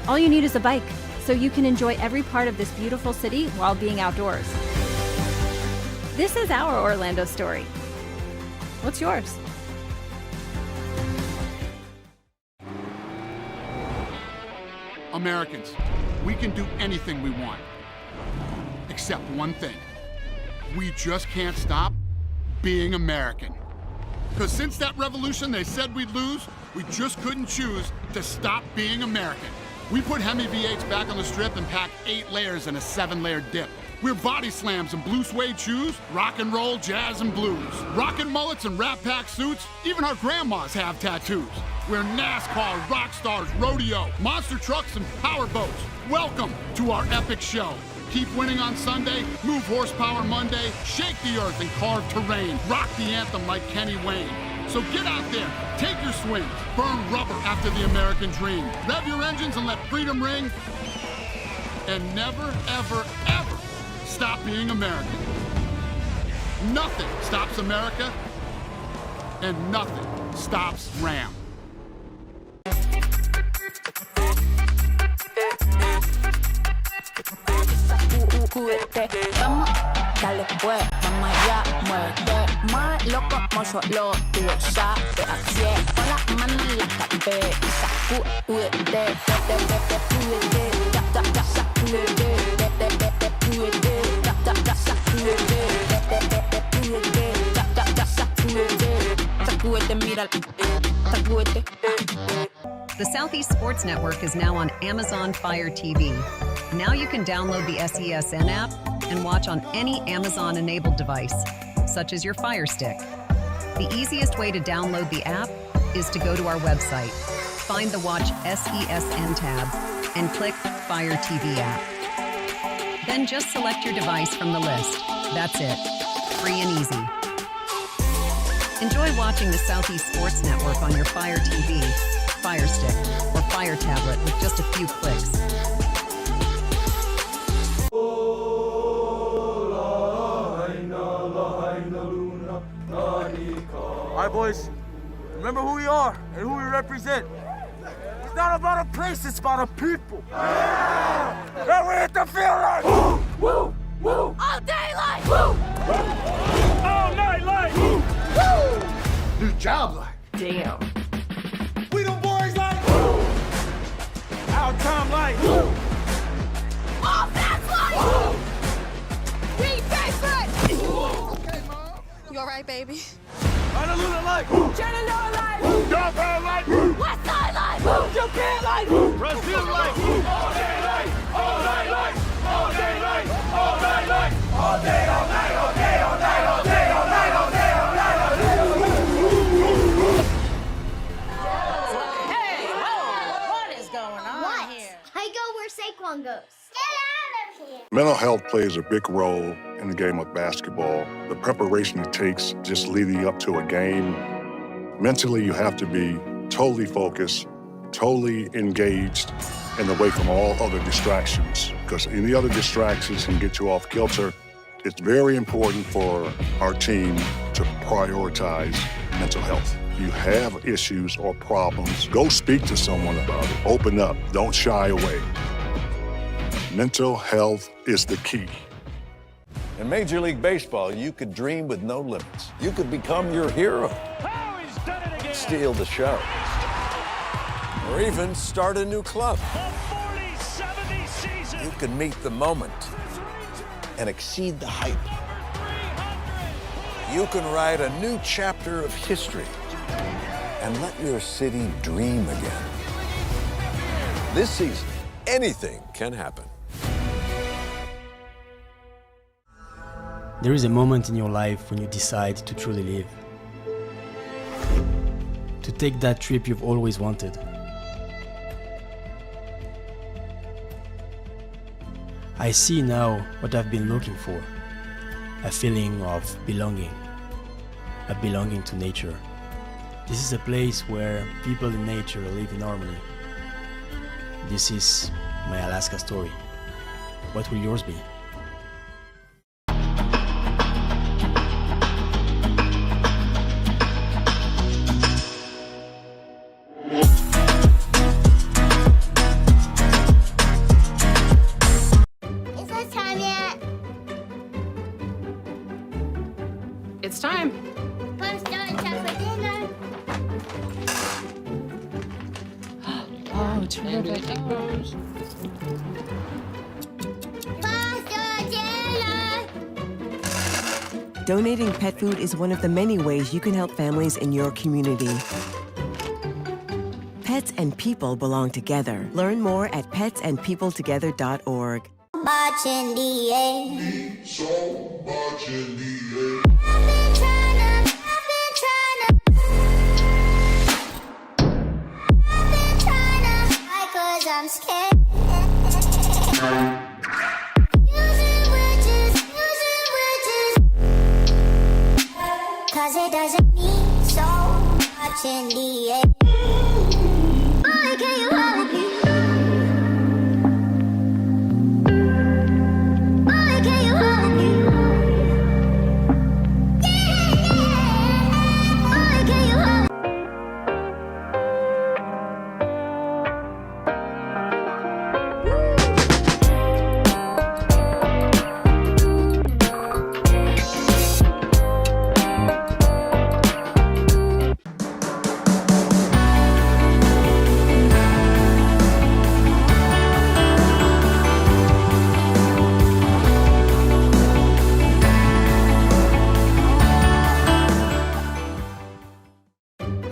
Speaker 8: All you need is a bike, so you can enjoy every part of this beautiful city while being outdoors. This is our Orlando story. What's yours?
Speaker 9: Americans, we can do anything we want, except one thing. We just can't stop being American. Because since that revolution they said we'd lose, we just couldn't choose to stop being American. We put Hemi V8s back on the strip and packed 8 layers in a 7-layer dip. We're body slams and blue suede shoes, rock and roll, jazz and blues. Rockin' mullets and Rat Pack suits, even our grandmas have tattoos. We're NASCAR, rock stars, rodeo, monster trucks and power boats. Welcome to our epic show. Keep winning on Sunday, move horsepower Monday, shake the earth and carve terrain, rock the anthem like Kenny Wayne. So get out there, take your swings, burn rubber after the American dream. Rev your engines and let freedom ring. And never, ever, ever stop being American. Nothing stops America, and nothing stops Ram.
Speaker 10: Vamos, dale pues, mamá ya, muerde más loco, como solo tú lo sabes. Así es, pon las manos en la cabeza y sacúdete, sacúdete, mira, sacúdete.
Speaker 11: The Southeast Sports Network is now on Amazon Fire TV. Now you can download the SESN app and watch on any Amazon-enabled device, such as your Fire Stick. The easiest way to download the app is to go to our website, find the Watch SESN tab, and click Fire TV app. Then just select your device from the list. That's it. Free and easy. Enjoy watching the Southeast Sports Network on your Fire TV, Fire Stick, or Fire Tablet with just a few clicks.
Speaker 16: All right, boys, remember who we are and who we represent. It's not about a place, it's about a people. Yeah! And we hit the field like woo, woo, woo.
Speaker 10: All day like woo,
Speaker 16: all night like woo,
Speaker 9: woo. New job like
Speaker 10: damn.
Speaker 16: We the boys like woo. Our time like woo.
Speaker 10: All that's like woo. We favorite.
Speaker 9: Okay, Mom.
Speaker 17: all right, baby?
Speaker 16: Honolulu life!
Speaker 17: Chattanooga life!
Speaker 16: Downtown life!
Speaker 17: West Side life! Japan life!
Speaker 16: Brazil life! All day life! All night life! All day life! All night life! All day, all night, all day, all night, all day, all night, all day, all night, all day.
Speaker 17: Hey, whoa! What is going on here?
Speaker 1: I go where Saquon goes. Get out of here!
Speaker 18: Mental health plays a big role in the game of basketball. The preparation it takes just leading up to a game. Mentally, you have to be totally focused, totally engaged, and away from all other distractions, because any other distractions can get you off kilter. It's very important for our team to prioritize mental health. If you have issues or problems, go speak to someone about it. Open up, don't shy away. Mental health is the key.
Speaker 19: In Major League Baseball, you could dream with no limits. You could become your hero, steal the show, or even start a new club. You can meet the moment and exceed the hype. You can write a new chapter of history and let your city dream again. This season, anything can happen.
Speaker 20: There is a moment in your life when you decide to truly live. To take that trip you've always wanted. I see now what I've been looking for. A feeling of belonging. A belonging to nature. This is a place where people in nature live in harmony. This is my Alaska story. What will yours be?
Speaker 1: Is it time yet?
Speaker 2: It's time.
Speaker 1: Punch down chocolate dinner.
Speaker 2: Oh, terrific.
Speaker 1: Pasta dinner.
Speaker 3: Donating pet food is one of the many ways you can help families in your community. Pets and people belong together. Learn more at petsandpeopletogether.org.
Speaker 1: Much in the air.
Speaker 16: So much in the air.
Speaker 1: I've been trying to hide 'cause I'm scared. Using witches. 'Cause it doesn't mean so much in the air. Boy, can you hold me? Boy, can you hold me? Boy, can you hold me?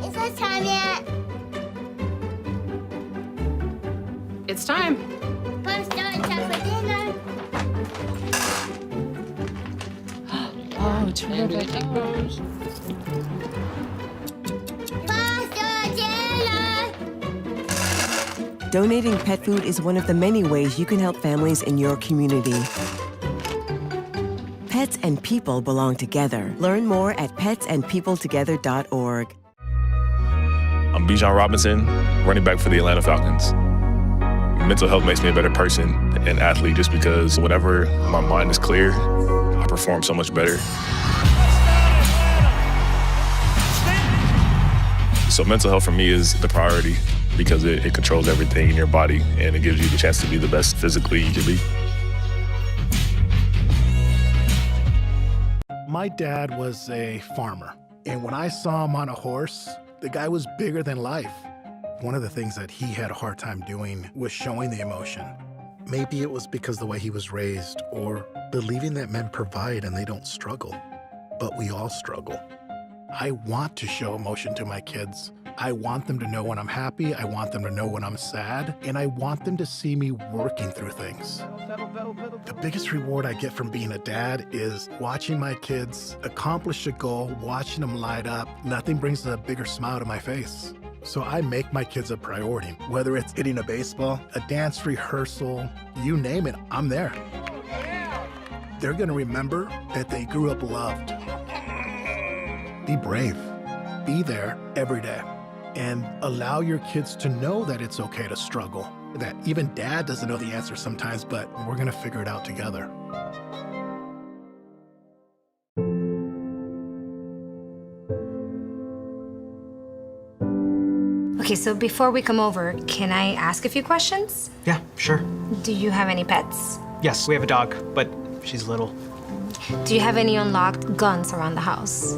Speaker 1: Is it time yet?
Speaker 2: It's time.
Speaker 1: Punch down chocolate dinner.
Speaker 2: Oh, terrific.
Speaker 1: Pasta dinner.
Speaker 3: Donating pet food is one of the many ways you can help families in your community. Pets and people belong together. Learn more at petsandpeopletogether.org.
Speaker 4: I'm Bijan Robinson, running back for the Atlanta Falcons. Mental health makes me a better person and athlete just because whenever my mind is clear, I perform so much better. So mental health for me is the priority because it controls everything in your body and it gives you the chance to be the best physically you can be.
Speaker 5: My dad was a farmer, and when I saw him on a horse, the guy was bigger than life. One of the things that he had a hard time doing was showing the emotion. Maybe it was because the way he was raised, or believing that men provide and they don't struggle. but we all struggle. I want to show emotion to my kids. I want them to know when I'm happy, I want them to know when I'm sad, and I want them to see me working through things. The biggest reward I get from being a dad is watching my kids accomplish a goal, watching them light up. Nothing brings a bigger smile to my face. So I make my kids a priority. Whether it's hitting a baseball, a dance rehearsal, you name it, I'm there. They're gonna remember that they grew up loved. Be brave. Be there every day. And allow your kids to know that it's okay to struggle. That even dad doesn't know the answer sometimes, but we're gonna figure it out together.
Speaker 6: Okay, so before we come over, can I ask a few questions?
Speaker 7: Yeah, sure.
Speaker 6: Do you have any pets?
Speaker 7: Yes, we have a dog, but she's little.
Speaker 6: Do you have any unlocked guns around the house?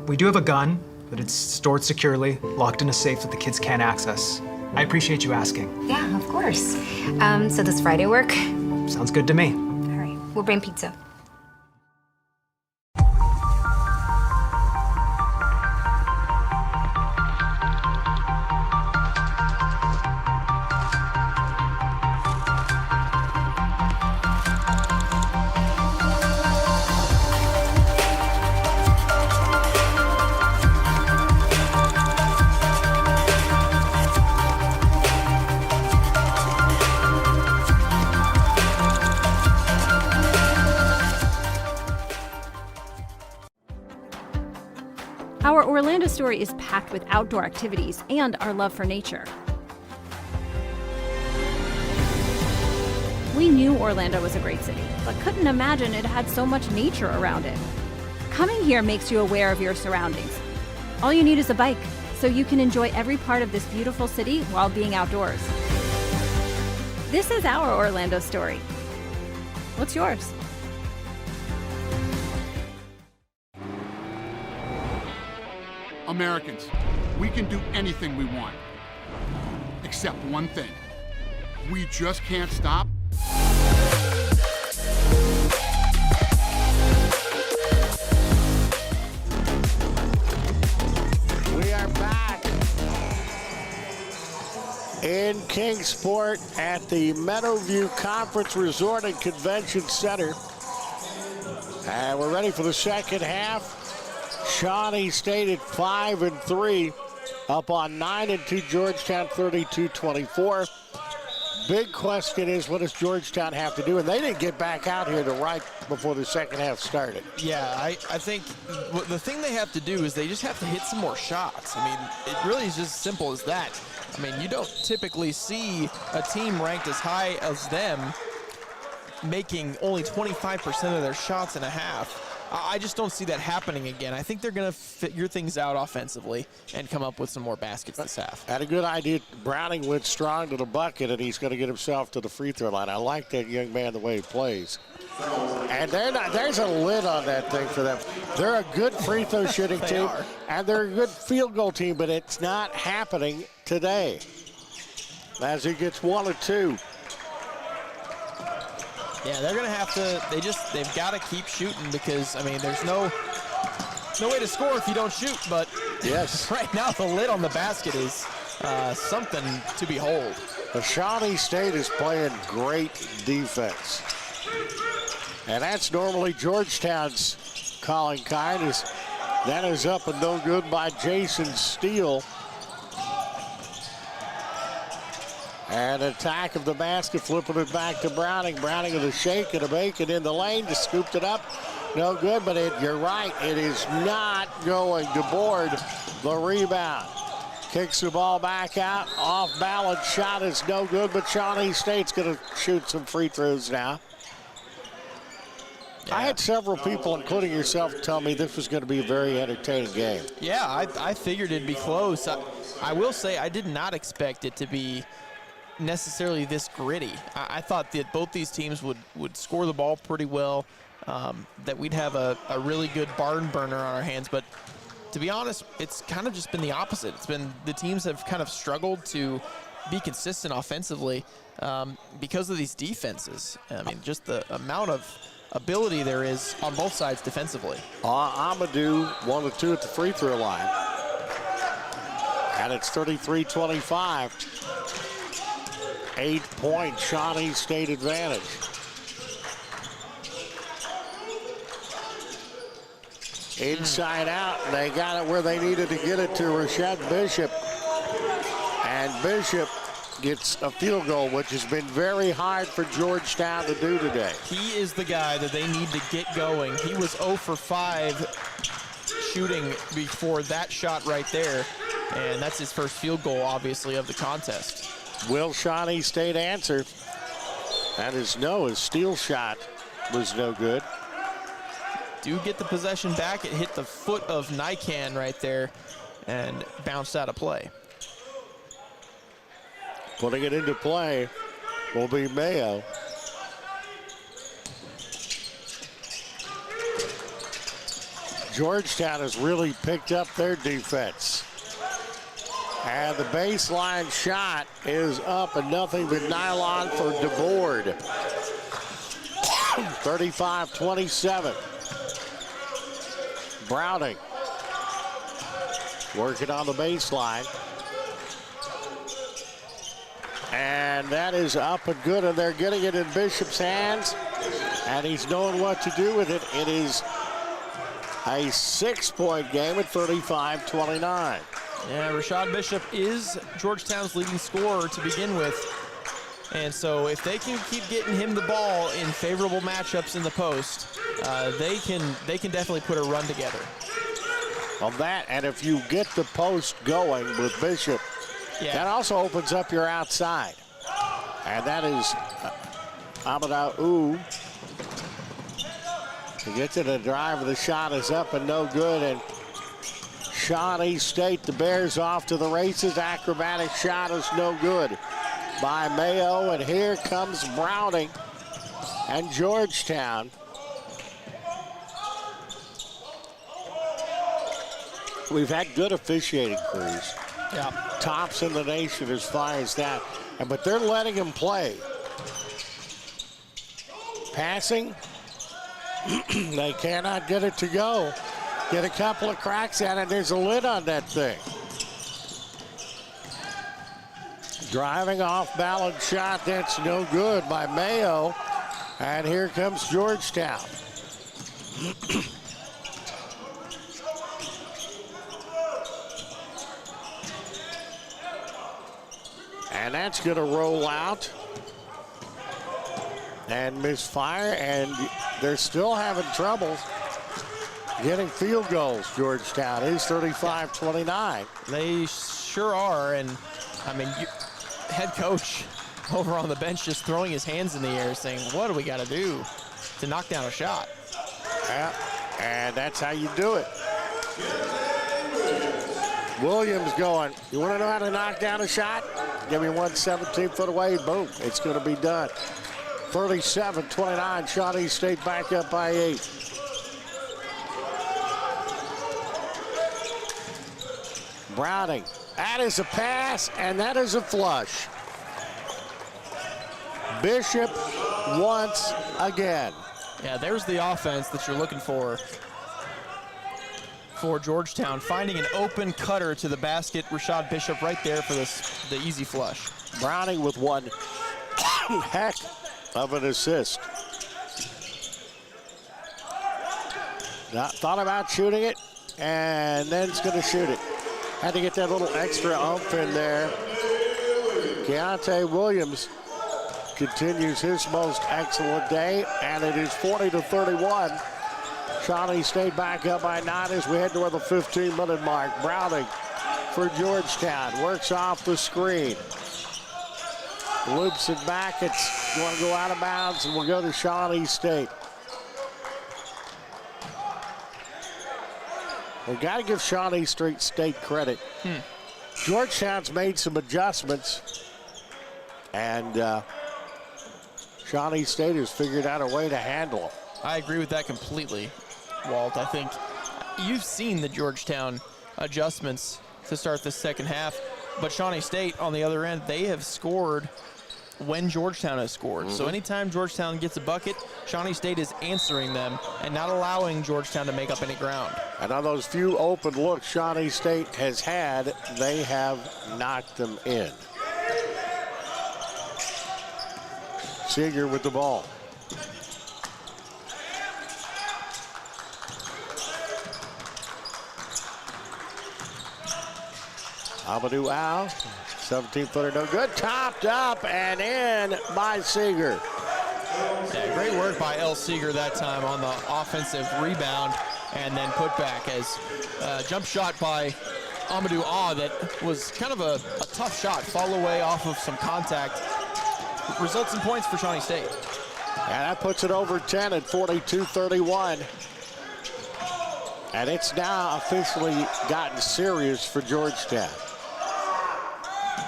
Speaker 7: We do have a gun, but it's stored securely, locked in a safe that the kids can't access. I appreciate you asking.
Speaker 6: Yeah, of course. So does Friday work?
Speaker 7: Sounds good to me.
Speaker 6: All right, we'll bring pizza.
Speaker 8: Our Orlando story is packed with outdoor activities and our love for nature. We knew Orlando was a great city, but couldn't imagine it had so much nature around it. Coming here makes you aware of your surroundings. All you need is a bike, so you can enjoy every part of this beautiful city while being outdoors. This is our Orlando story. What's yours?
Speaker 9: Americans, we can do anything we want, except one thing. We just can't stop
Speaker 13: We are back in Kingsport at the Meadowview Conference Resort and Convention Center. And we're ready for the second half. Shawnee State at 5-3, up on 9-2 Georgetown, 32-24. Big question is, what does Georgetown have to do? And they didn't get back out here to right before the second half started.
Speaker 14: Yeah, I think the thing they have to do is they just have to hit some more shots. I mean, it really is just as simple as that. I mean, you don't typically see a team ranked as high as them making only 25% of their shots in a half. I just don't see that happening again. I think they're going to figure things out offensively and come up with some more baskets this half.
Speaker 13: Had a good idea. Browning went strong to the bucket, and he's going to get himself to the free throw line. I like that young man, the way he plays. And there's a lid on that thing for them. They're a good free throw shooting team, and they're a good field goal team, but it's not happening today. As he gets 1 or 2.
Speaker 14: Yeah, they're going to have to, they've got to keep shooting because, I mean, there's no way to score if you don't shoot, but
Speaker 13: yes,
Speaker 14: right now the lid on the basket is something to behold.
Speaker 13: The Shawnee State is playing great defense. And that's normally Georgetown's calling kind. That is up and no good by Jason Steele. And attack of the basket, flipping it back to Browning. Browning with a shake and a bake and in the lane, just scooped it up. No good, but you're right, it is not going to board the rebound. Kicks the ball back out, off balance shot is no good, but Shawnee State's gonna shoot some free throws now. Yeah. I had several people, including yourself, tell me this was gonna be a very entertaining game.
Speaker 14: Yeah, I figured it'd be close. I will say I did not expect it to be necessarily this gritty. I thought that both these teams would score the ball pretty well, that we'd have a really good barn burner on our hands, but to be honest, it's kind of just been the opposite. It's been the teams have kind of struggled to be consistent offensively because of these defenses. I mean, just the amount of ability there is on both sides defensively.
Speaker 13: Amadou 1 of 2 at the free throw line. And it's 33-25. 8-point Shawnee State advantage. Inside out, they got it where they needed to get it to Rashad Bishop. And Bishop gets a field goal, which has been very hard for Georgetown to do today.
Speaker 14: He is the guy that they need to get going. He was 0 for 5 shooting before that shot right there. And that's his first field goal, obviously, of the contest.
Speaker 13: Will Shawnee State answer? That is no. His steal shot was no good.
Speaker 14: Do get the possession back. It hit the foot of Nikan right there and bounced out of play.
Speaker 13: Putting it into play will be Mayo. Georgetown has really picked up their defense. And the baseline shot is up and nothing but nylon for DeBoard. 35-27. Browning working on the baseline. And that is up and good, and they're getting it in Bishop's hands, and he's knowing what to do with it. It is a 6-point game at 35-29.
Speaker 14: Yeah, Rashad Bishop is Georgetown's leading scorer to begin with. And so if they can keep getting him the ball in favorable matchups in the post, they can definitely put a run together.
Speaker 13: On that, and if you get the post going with Bishop, that also opens up your outside. And that is Amadou. To get to the drive, the shot is up and no good. And Shawnee State, the Bears off to the races. Acrobatic shot is no good by Mayo. And here comes Browning and Georgetown. We've had good officiating crews.
Speaker 14: Yeah.
Speaker 13: Tops in the nation as far as that. But they're letting him play. Passing, they cannot get it to go. Get a couple of cracks at it, there's a lid on that thing. Driving off balance shot, that's no good by Mayo. And here comes Georgetown. And that's going to roll out and misfire, and they're still having trouble getting field goals. Georgetown is 35-29.
Speaker 14: They sure are, and I mean, head coach over on the bench just throwing his hands in the air saying, what do we got to do to knock down a shot?
Speaker 13: Yeah, and that's how you do it. Williams going, you want to know how to knock down a shot? Give me 1 foot away, boom, it's going to be done. 37-29, Shawnee State back up by 8. Browning, that is a pass, and that is a flush. Bishop once again.
Speaker 14: Yeah, there's the offense that you're looking for Georgetown, finding an open cutter to the basket. Rashad Bishop right there for the easy flush.
Speaker 13: Browning with one heck of an assist. Thought about shooting it, and then it's going to shoot it. Had to get that little extra oomph in there. Keontae Williams continues his most excellent day, and it is 40-31. Shawnee State back up by 9 as we head toward the 15-minute mark. Browning for Georgetown, works off the screen. Loops it back, it's going to go out of bounds, and we'll go to Shawnee State. We've got to give Shawnee State credit. Georgetown's made some adjustments, and Shawnee State has figured out a way to handle them.
Speaker 14: I agree with that completely, Walt. I think you've seen the Georgetown adjustments to start the second half, but Shawnee State on the other end, they have scored when Georgetown has scored. So anytime Georgetown gets a bucket, Shawnee State is answering them and not allowing Georgetown to make up any ground.
Speaker 13: And on those few open looks Shawnee State has had, they have knocked them in. Seeger with the ball. Amadou Al, 17-footer, no good. Topped up and in by Seeger.
Speaker 14: Yeah, great work by El Seeger that time on the offensive rebound and then put back as jump shot by Amadou Ah that was kind of a tough shot. Fall away off of some contact. Results in points for Shawnee State.
Speaker 13: And that puts it over 10 at 42-31. And it's now officially gotten serious for Georgetown.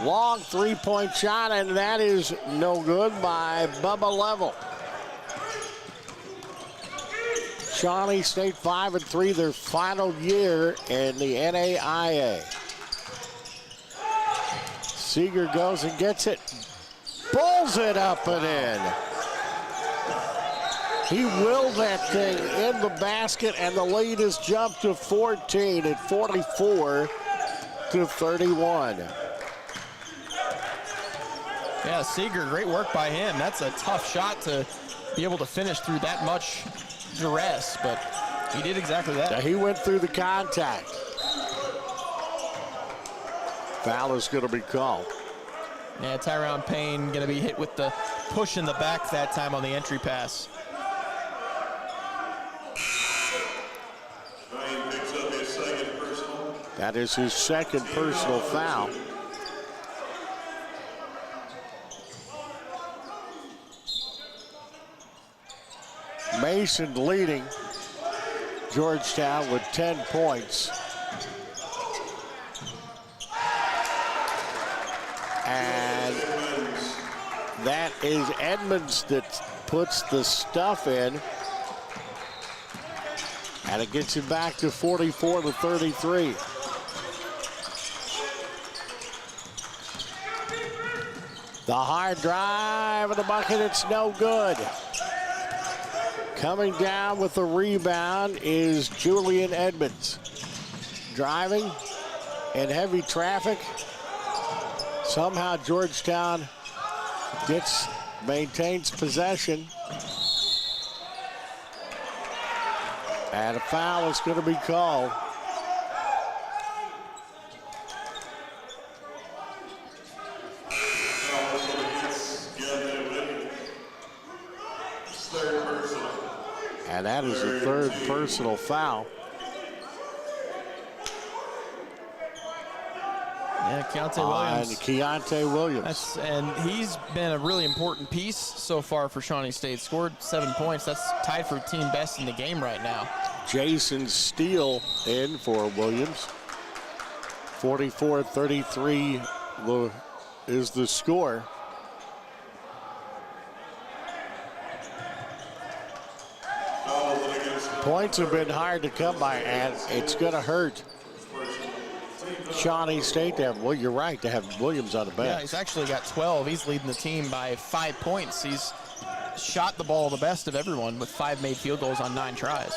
Speaker 13: Long three-point shot, and that is no good by Bubba Level. Shawnee State 5-3, their final year in the NAIA. Seeger goes and gets it, pulls it up and in. He willed that thing in the basket, and the lead has jumped to 14 at 44-31.
Speaker 14: Yeah, Seeger, great work by him. That's a tough shot to be able to finish through that much duress, but he did exactly that.
Speaker 13: Yeah, he went through the contact. Foul is going to be called.
Speaker 14: Yeah, Tyron Payne going to be hit with the push in the back that time on the entry pass.
Speaker 13: That is his second personal foul. Mason leading Georgetown with 10 points. And that is Edmonds that puts the stuff in. And it gets him back to 44-33. The hard drive and the bucket, it's no good. Coming down with the rebound is Julian Edmonds. Driving in heavy traffic. Somehow Georgetown maintains possession. And a foul is going to be called. And that is the third personal foul.
Speaker 14: Yeah,
Speaker 13: Keontae Williams.
Speaker 14: And he's been a really important piece so far for Shawnee State. Scored 7 points. That's tied for team best in the game right now.
Speaker 13: Jason Steele in for Williams. 44-33 is the score. Points have been hard to come by, and it's going to hurt Shawnee State to have, well, you're right, to have Williams on the bench.
Speaker 14: Yeah, he's actually got 12. He's leading the team by 5 points. He's shot the ball the best of everyone with 5 made field goals on 9 tries.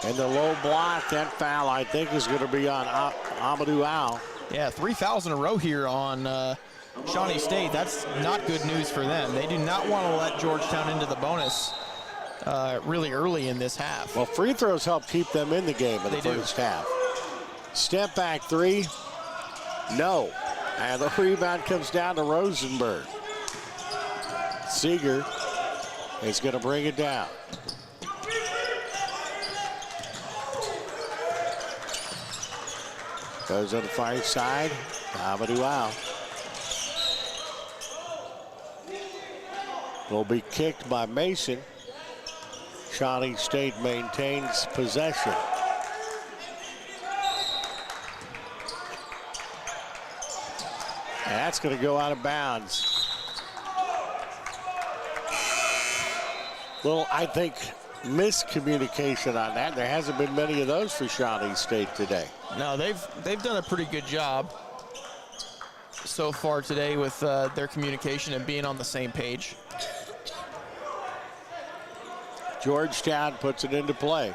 Speaker 13: And the low block, that foul, I think, is going to be on Amadou Al.
Speaker 14: Yeah, 3 fouls in a row here on Shawnee State. That's not good news for them. They do not want to let Georgetown into the bonus really early in this half.
Speaker 13: Well, free throws help keep them in the game in the first half. Step back three, no. And the rebound comes down to Rosenberg. Seeger is going to bring it down. Goes on the far side, Amadou Al. Will be kicked by Mason. Shawnee State maintains possession. And that's going to go out of bounds. Well, I think miscommunication on that. There hasn't been many of those for Shawnee State today.
Speaker 14: No, they've done a pretty good job so far today with their communication and being on the same page.
Speaker 13: Georgetown puts it into play.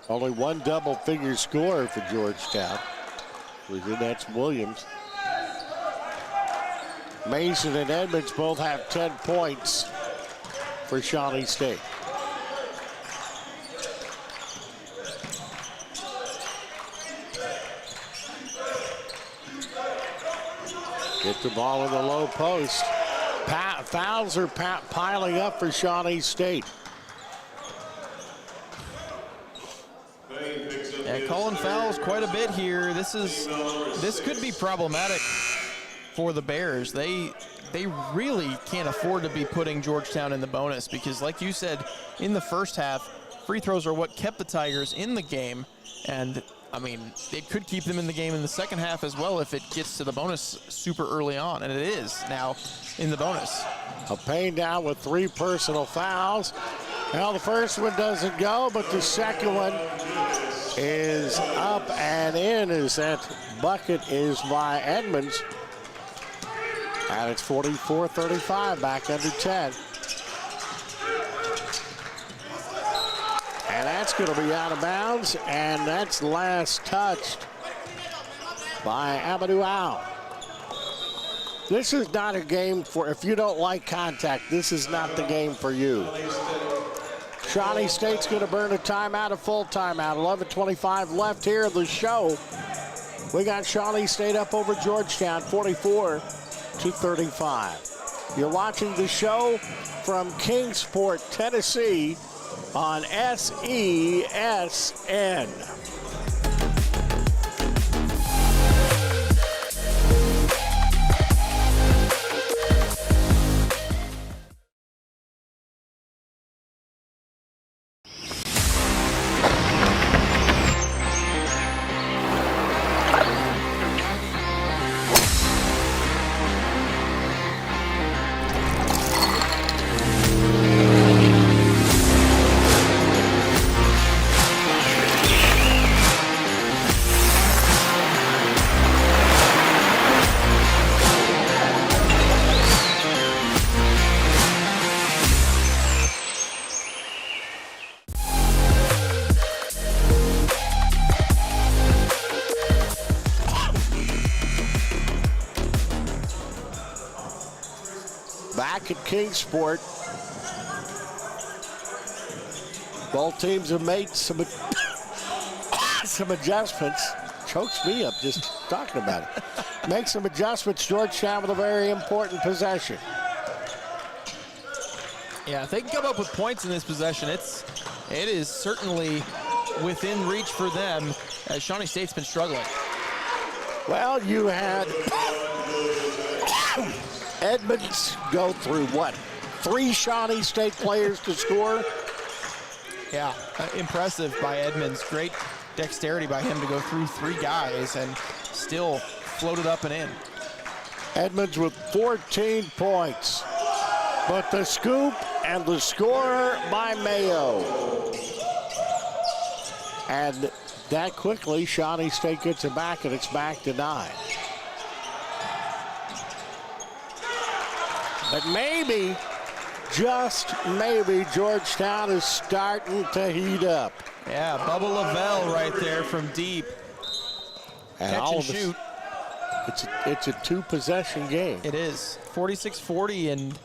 Speaker 13: Only one double-figure scorer for Georgetown. That's Williams. Mason and Edmonds both have 10 points for Shawnee State. Get the ball in the low post. Fouls are piling up for Shawnee State.
Speaker 14: Yeah, calling fouls quite a bit here. This could be problematic for the Bears. They really can't afford to be putting Georgetown in the bonus because, like you said, in the first half, free throws are what kept the Tigers in the game. And, I mean, it could keep them in the game in the second half as well if it gets to the bonus super early on. And it is now in the bonus.
Speaker 13: Payne down with 3 personal fouls. Well, the first one doesn't go, but the second one is up and in as that bucket is by Edmonds. And it's 44-35, back under 10. And that's going to be out of bounds, and that's last touched by Amadou Al. This is not a game for, if you don't like contact, this is not the game for you. Shawnee State's going to burn a timeout, a full timeout. 11:25 left here in the show. We got Shawnee State up over Georgetown, 44-35. You're watching the show from Kingsport, Tennessee on SESN. Back at Kingsport. Both teams have made some adjustments. Chokes me up just talking about it. Make some adjustments. Georgetown with a very important possession.
Speaker 14: Yeah, if they can come up with points in this possession, it is certainly within reach for them as Shawnee State's been struggling.
Speaker 13: Well, you had Edmonds go through, what, 3 Shawnee State players to score?
Speaker 14: Yeah, impressive by Edmonds. Great dexterity by him to go through 3 guys and still floated up and in.
Speaker 13: Edmonds with 14 points. But the scoop and the scorer by Mayo. And that quickly, Shawnee State gets it back, and it's back to 9. But maybe, just maybe, Georgetown is starting to heat up.
Speaker 14: Yeah, Bubba Lavelle right there from deep.
Speaker 13: And
Speaker 14: catch
Speaker 13: all
Speaker 14: and
Speaker 13: of
Speaker 14: shoot.
Speaker 13: It's a 2-possession game.
Speaker 14: It is 46-40, and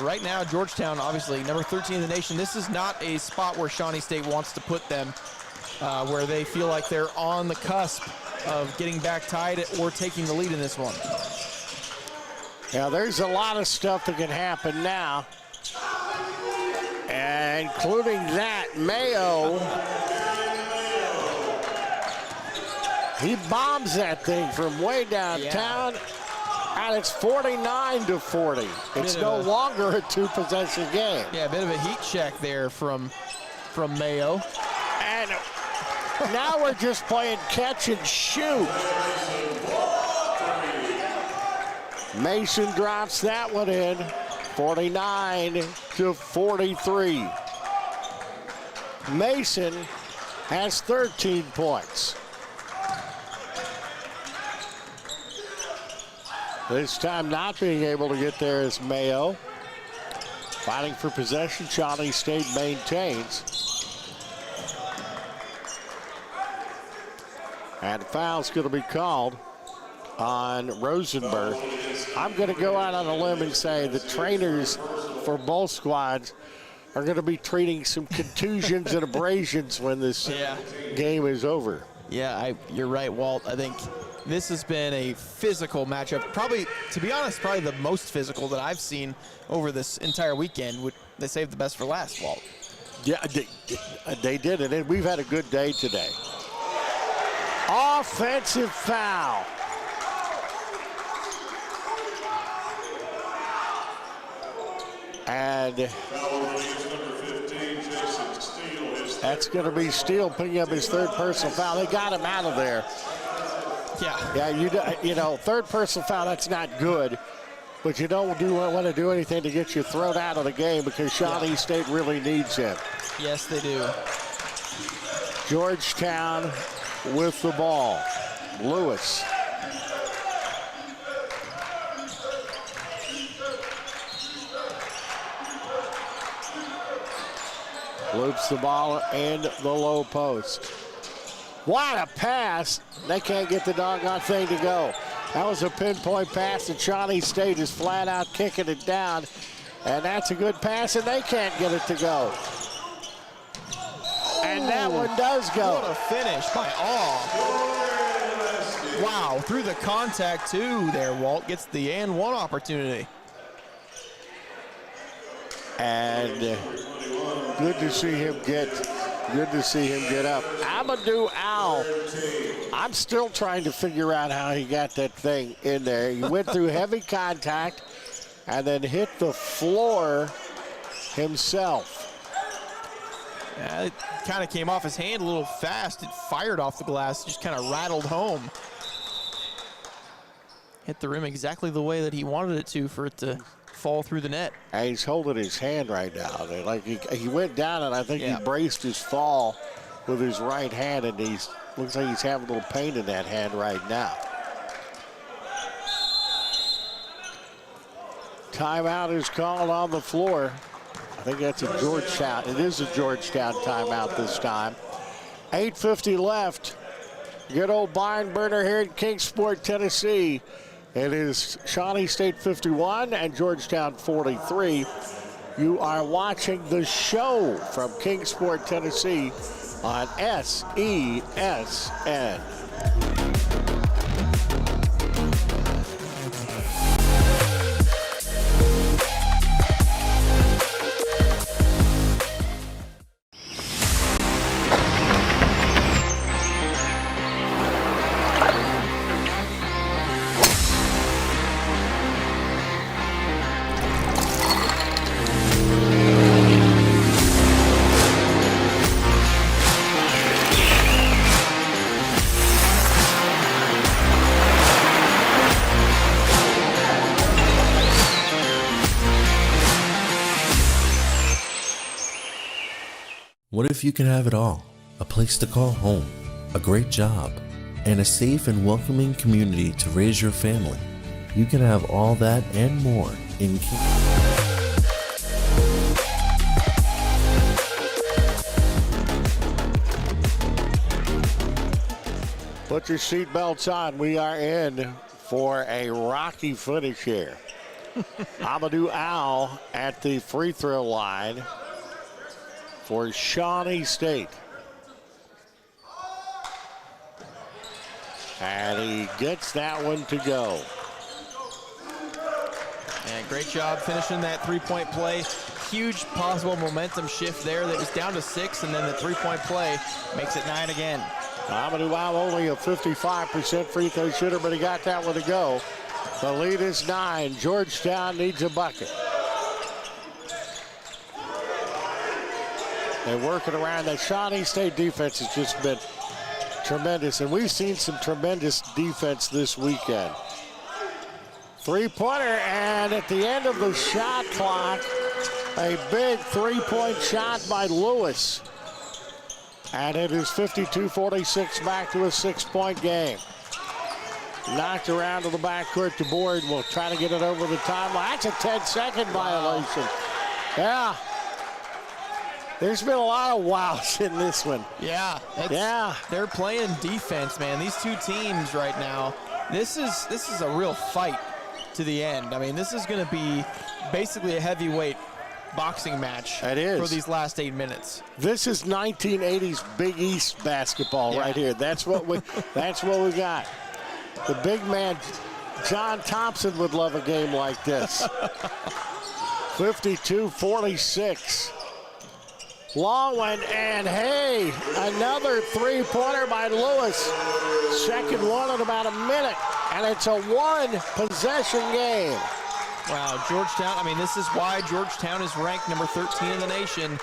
Speaker 14: right now Georgetown, obviously number 13 in the nation. This is not a spot where Shawnee State wants to put them, where they feel like they're on the cusp of getting back tied or taking the lead in this one.
Speaker 13: Yeah, there's a lot of stuff that can happen now, including that Mayo. He bombs that thing from way downtown, and it's 49-40. It's no longer a 2-possession game.
Speaker 14: Yeah, a bit of a heat check there from Mayo.
Speaker 13: And now we're just playing catch and shoot. Mason drops that one in, 49-43. Mason has 13 points. This time not being able to get there is Mayo. Fighting for possession, Shawnee State maintains. And a foul's going to be called on Rosenberg. I'm going to go out on a limb and say the trainers for both squads are going to be treating some contusions and abrasions when this game is over.
Speaker 14: Yeah, you're right, Walt. I think this has been a physical matchup. Probably, to be honest, probably the most physical that I've seen over this entire weekend. They saved the best for last, Walt.
Speaker 13: Yeah, they did it, and we've had a good day today. Offensive foul. And that's going to be Steele picking up his third personal foul. They got him out of there. Yeah, you know, third personal foul, that's not good. But you don't want to do anything to get you thrown out of the game because Shawnee State really needs him.
Speaker 14: Yes, they do.
Speaker 13: Georgetown with the ball. Lewis. Loops the ball in the low post. What a pass. They can't get the doggone thing to go. That was a pinpoint pass, and Shawnee State is flat out kicking it down. And that's a good pass, and they can't get it to go. And that one does go.
Speaker 14: What a finish by All. Wow, through the contact too there, Walt gets the and one opportunity.
Speaker 13: And good to see him get up. Amadou Al, I'm still trying to figure out how he got that thing in there. He went through heavy contact and then hit the floor himself.
Speaker 14: Yeah, it kind of came off his hand a little fast. It fired off the glass, just kind of rattled home. Hit the rim exactly the way that he wanted it to for it to fall through the net.
Speaker 13: And he's holding his hand right now. Like he went down, and I think he braced his fall with his right hand, and looks like he's having a little pain in that hand right now. Timeout is called on the floor. I think that's a Georgetown. It is a Georgetown timeout this time. 8:50 left. Good old barn burner here in Kingsport, Tennessee. It is Shawnee State 51 and Georgetown 43. You are watching the show from Kingsport, Tennessee on SESN.
Speaker 15: What if you can have it all? A place to call home, a great job, and a safe and welcoming community to raise your family. You can have all that and more in
Speaker 13: Put your seatbelts on. We are in for a rocky finish here. Amadou Al at the free throw line for Shawnee State. And he gets that one to go.
Speaker 14: And great job finishing that three-point play. Huge possible momentum shift there. That was down to 6, and then the three-point play makes it 9 again.
Speaker 13: Amadou Al only a 55% free throw shooter, but he got that one to go. The lead is 9. Georgetown needs a bucket. They're working around. That Shawnee State defense has just been tremendous, and we've seen some tremendous defense this weekend. Three-pointer, and at the end of the shot clock, a big three-point shot by Lewis. And it is 52-46, back to a 6-point game. Knocked around to the backcourt. The board will try to get it over the timeline. That's a 10-second violation. Yeah. There's been a lot of wows in this one.
Speaker 14: Yeah. They're playing defense, man. These two teams right now, this is a real fight to the end. I mean, this is going to be basically a heavyweight boxing match
Speaker 13: for
Speaker 14: these last 8 minutes.
Speaker 13: This is 1980s Big East basketball right here. That's what we got. The big man, John Thompson, would love a game like this. 52-46. Long one, and hey, another three-pointer by Lewis. Second one in about a minute, and it's a one-possession game.
Speaker 14: Wow, Georgetown, I mean, this is why Georgetown is ranked number 13 in the nation.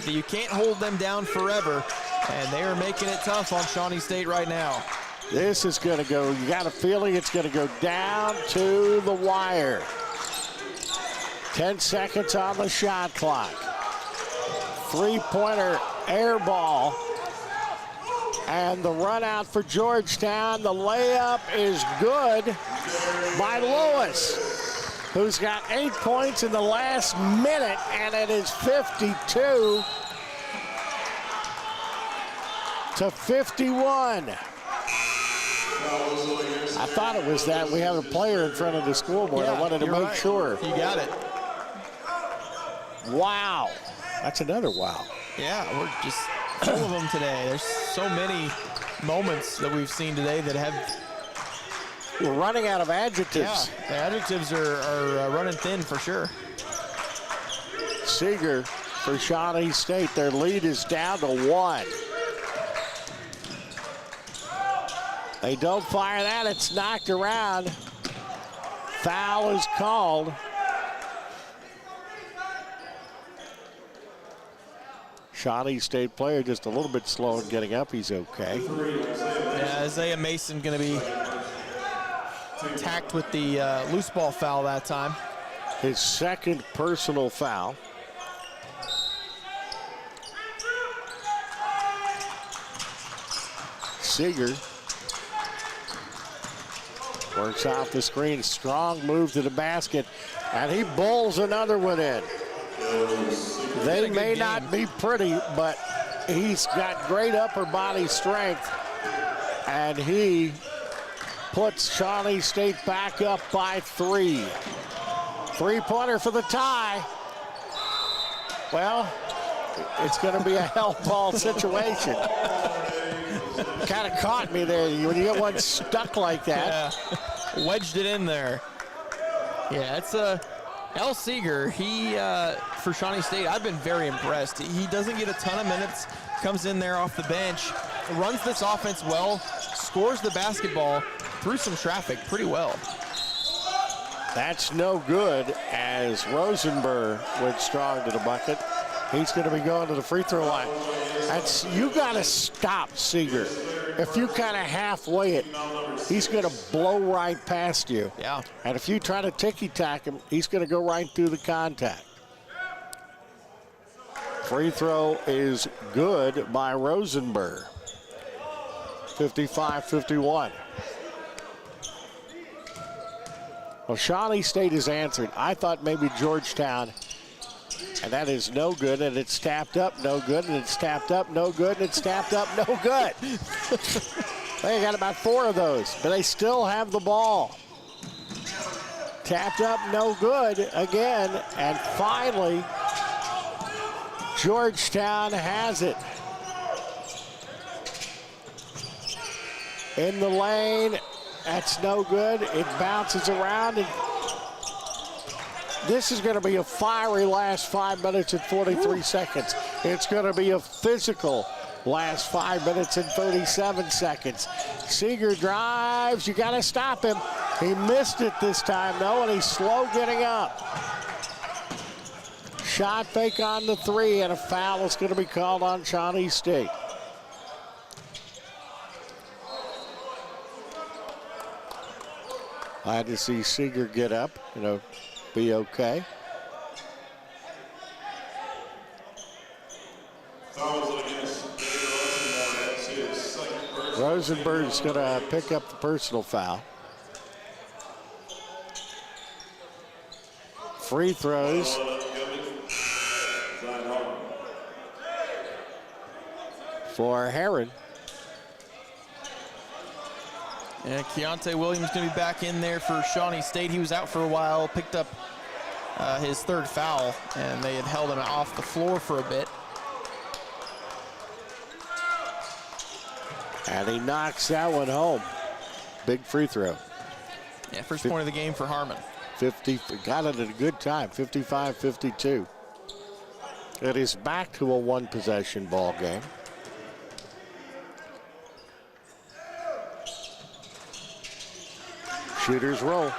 Speaker 14: You can't hold them down forever, and they are making it tough on Shawnee State right now.
Speaker 13: This is going to go, you got a feeling it's going to go down to the wire. 10 seconds on the shot clock. Three-pointer air ball. And the run out for Georgetown. The layup is good by Lewis, who's got 8 points in the last minute, and it is 52-51. I thought it was that. We have a player in front of the scoreboard. I wanted to make sure.
Speaker 14: You got it.
Speaker 13: Wow. That's another wow.
Speaker 14: Yeah, we're just full of them today. There's so many moments that we've seen today that have...
Speaker 13: We're running out of adjectives.
Speaker 14: Yeah, the adjectives are running thin for sure.
Speaker 13: Seeger for Shawnee State. Their lead is down to 1. They don't fire that. It's knocked around. Foul is called. Shawnee State player just a little bit slow in getting up. He's okay.
Speaker 14: Yeah, Isaiah Mason going to be tacked with the loose ball foul that time.
Speaker 13: His second personal foul. Seeger works off the screen. Strong move to the basket, and he bowls another one in. They may not be pretty, but he's got great upper body strength, and he puts Shawnee State back up by 3. Three-pointer for the tie. Well, it's going to be a hell ball situation. Kind of caught me there when you get one stuck like that.
Speaker 14: Yeah. Wedged it in there. Yeah, it's L. Seeger, he, for Shawnee State, I've been very impressed. He doesn't get a ton of minutes, comes in there off the bench, runs this offense well, scores the basketball through some traffic pretty well.
Speaker 13: That's no good as Rosenberg went strong to the bucket. He's going to be going to the free throw line. You got to stop Seeger. If you kind of halfway it, he's going to blow right past you.
Speaker 14: Yeah.
Speaker 13: And if you try to ticky-tack him, he's going to go right through the contact. Free throw is good by Rosenberg. 55-51. Well, Shawnee State has answered. I thought maybe Georgetown, and that is no good, and it's tapped up, no good, and it's tapped up, no good, and it's tapped up, no good. They got about 4 of those, but they still have the ball. Tapped up, no good again, and finally, Georgetown has it. In the lane, that's no good. It bounces around, and this is going to be a fiery last 5 minutes and 43 seconds. It's going to be a physical last 5 minutes and 37 seconds. Seeger drives. You got to stop him. He missed it this time, though, and he's slow getting up. Shot fake on the 3, and a foul is going to be called on Shawnee State. I had to see Seeger get up, be okay. Rosenberg's going to pick up the personal foul. Free throws. For Heron.
Speaker 14: And Keontae Williams going to be back in there for Shawnee State. He was out for a while, picked up his third foul, and they had held him off the floor for a bit.
Speaker 13: And he knocks that one home. Big free throw.
Speaker 14: Yeah, first point of the game for Harmon.
Speaker 13: 50, got it at a good time, 55-52. It is back to a one-possession ball game. Shooters roll.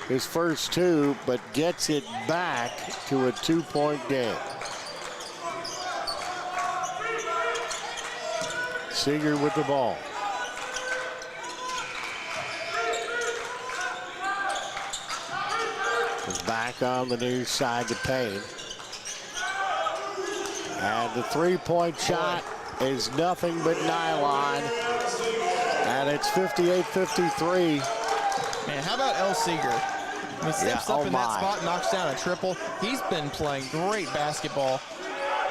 Speaker 13: His first two, but gets it back to a two-point game. Seeger with the ball. Back on the near side to Payne. And the three-point shot is nothing but nylon. And it's 58-53.
Speaker 14: Man, how about El Seeger? He steps up in that spot, knocks down a triple. He's been playing great basketball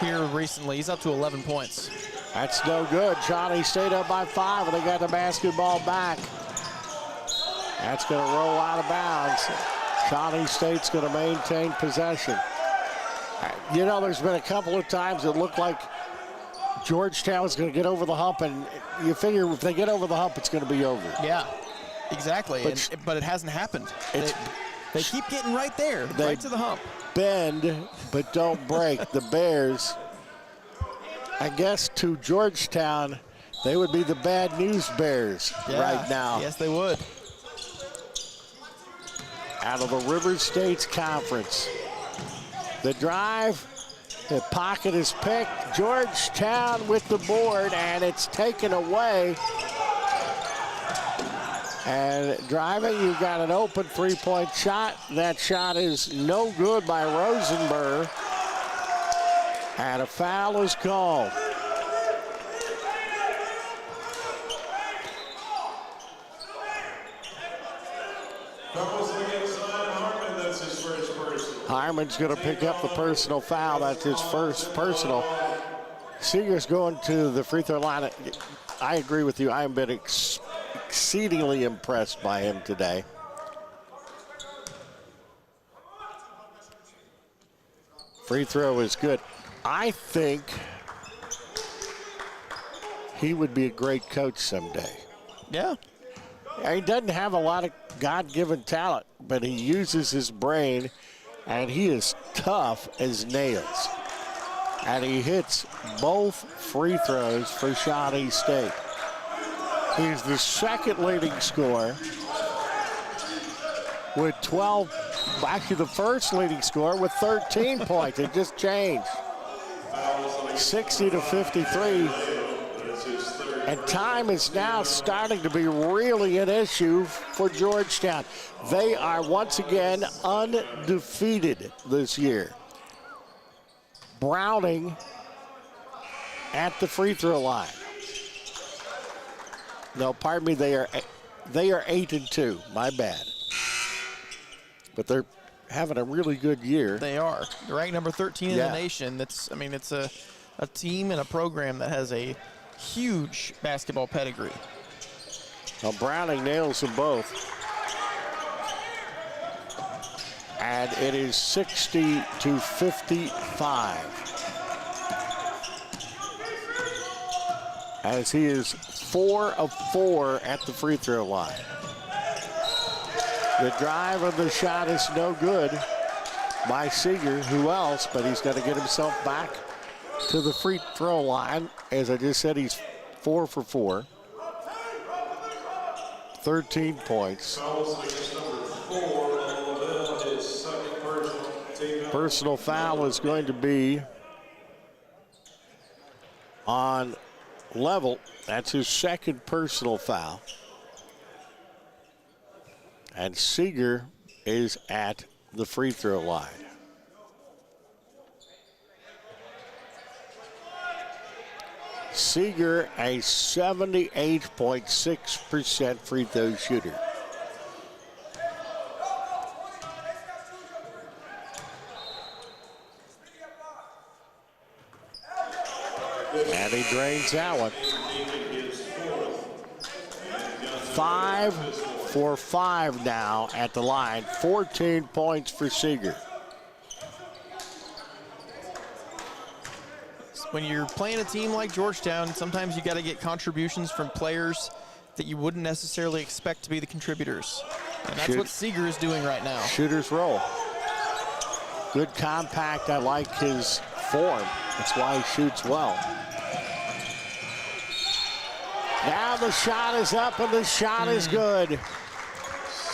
Speaker 14: here recently. He's up to 11 points.
Speaker 13: That's no good. Shawnee State up by 5, and they got the basketball back. That's going to roll out of bounds. Shawnee State's going to maintain possession. You know, there's been a couple of times it looked like Georgetown's going to get over the hump, and you figure if they get over the hump, it's going to be over.
Speaker 14: Yeah, exactly. But it hasn't happened. They keep getting right there, right to the hump.
Speaker 13: Bend, but don't break. The Bears, I guess to Georgetown, they would be the bad news Bears right now.
Speaker 14: Yes, they would.
Speaker 13: Out of the River States Conference. The drive, the pocket is picked. Georgetown with the board, and it's taken away. And driving, you've got an open three-point shot. That shot is no good by Rosenberg. And a foul is called. Harmon's going to pick up the personal foul. That's his first personal. Seeger's going to the free throw line. I agree with you. I have been exceedingly impressed by him today. Free throw is good. I think he would be a great coach someday.
Speaker 14: Yeah.
Speaker 13: He doesn't have a lot of God-given talent, but he uses his brain, and he is tough as nails. And he hits both free throws for Shawnee State. He's the second leading scorer with 12, actually the first leading scorer with 13 points. It just changed. 60-53. And time is now starting to be really an issue for Georgetown. They are once again undefeated this year. Browning at the free throw line. No, pardon me, they are 8-2. My bad. But they're having a really good year.
Speaker 14: They are. They're ranked number 13 in the nation. It's a team and a program that has a huge basketball pedigree.
Speaker 13: Well, Browning nails them both. And it is 60-55. As he is 4 of 4 at the free throw line. The drive of the shot is no good by Seeger. Who else? But he's got to get himself back to the free throw line. As I just said, he's 4 for 4. 13 points. Personal foul is going to be on Level. That's his second personal foul. And Seeger is at the free throw line. Seeger, a 78.6% free throw shooter. drains that one. 5 for 5 now at the line. 14 points for Seeger.
Speaker 14: When you're playing a team like Georgetown, sometimes you got to get contributions from players that you wouldn't necessarily expect to be the contributors. And that's what Seeger is doing right now.
Speaker 13: Shooter's roll. Good compact. I like his form. That's why he shoots well. Now the shot is up and the shot is good.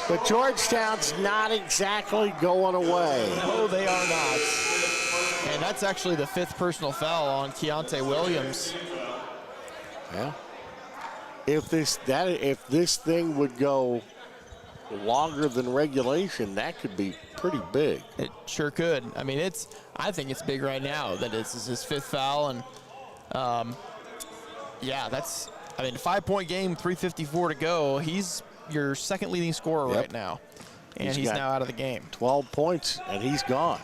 Speaker 13: But Georgetown's not exactly going away.
Speaker 14: No, they are not. And that's actually the 5th personal foul on Keontae Williams.
Speaker 13: Yeah. If this thing would go longer than regulation, that could be pretty big.
Speaker 14: It sure could. I mean, I think it's big right now that this is his 5th foul, and yeah, that's, I mean, 5-point game, 3:54 to go. He's your 2nd leading scorer right now, and he's now out of the game.
Speaker 13: 12 points, and he's gone.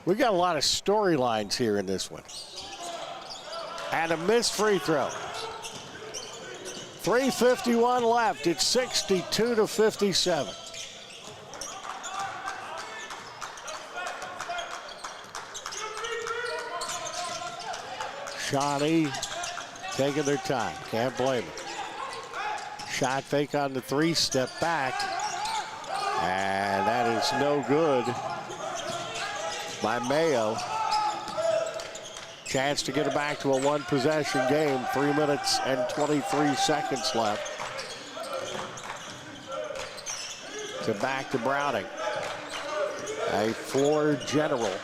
Speaker 13: We got a lot of storylines here in this one. And a missed free throw. 3:51 left. It's 62 to 57. Shawnee taking their time. Can't blame them. Shot fake on the 3, step back. And that is no good by Mayo. Chance to get it back to a 1-possession game. 3 minutes and 23 seconds left. Back to Browning. A floor general.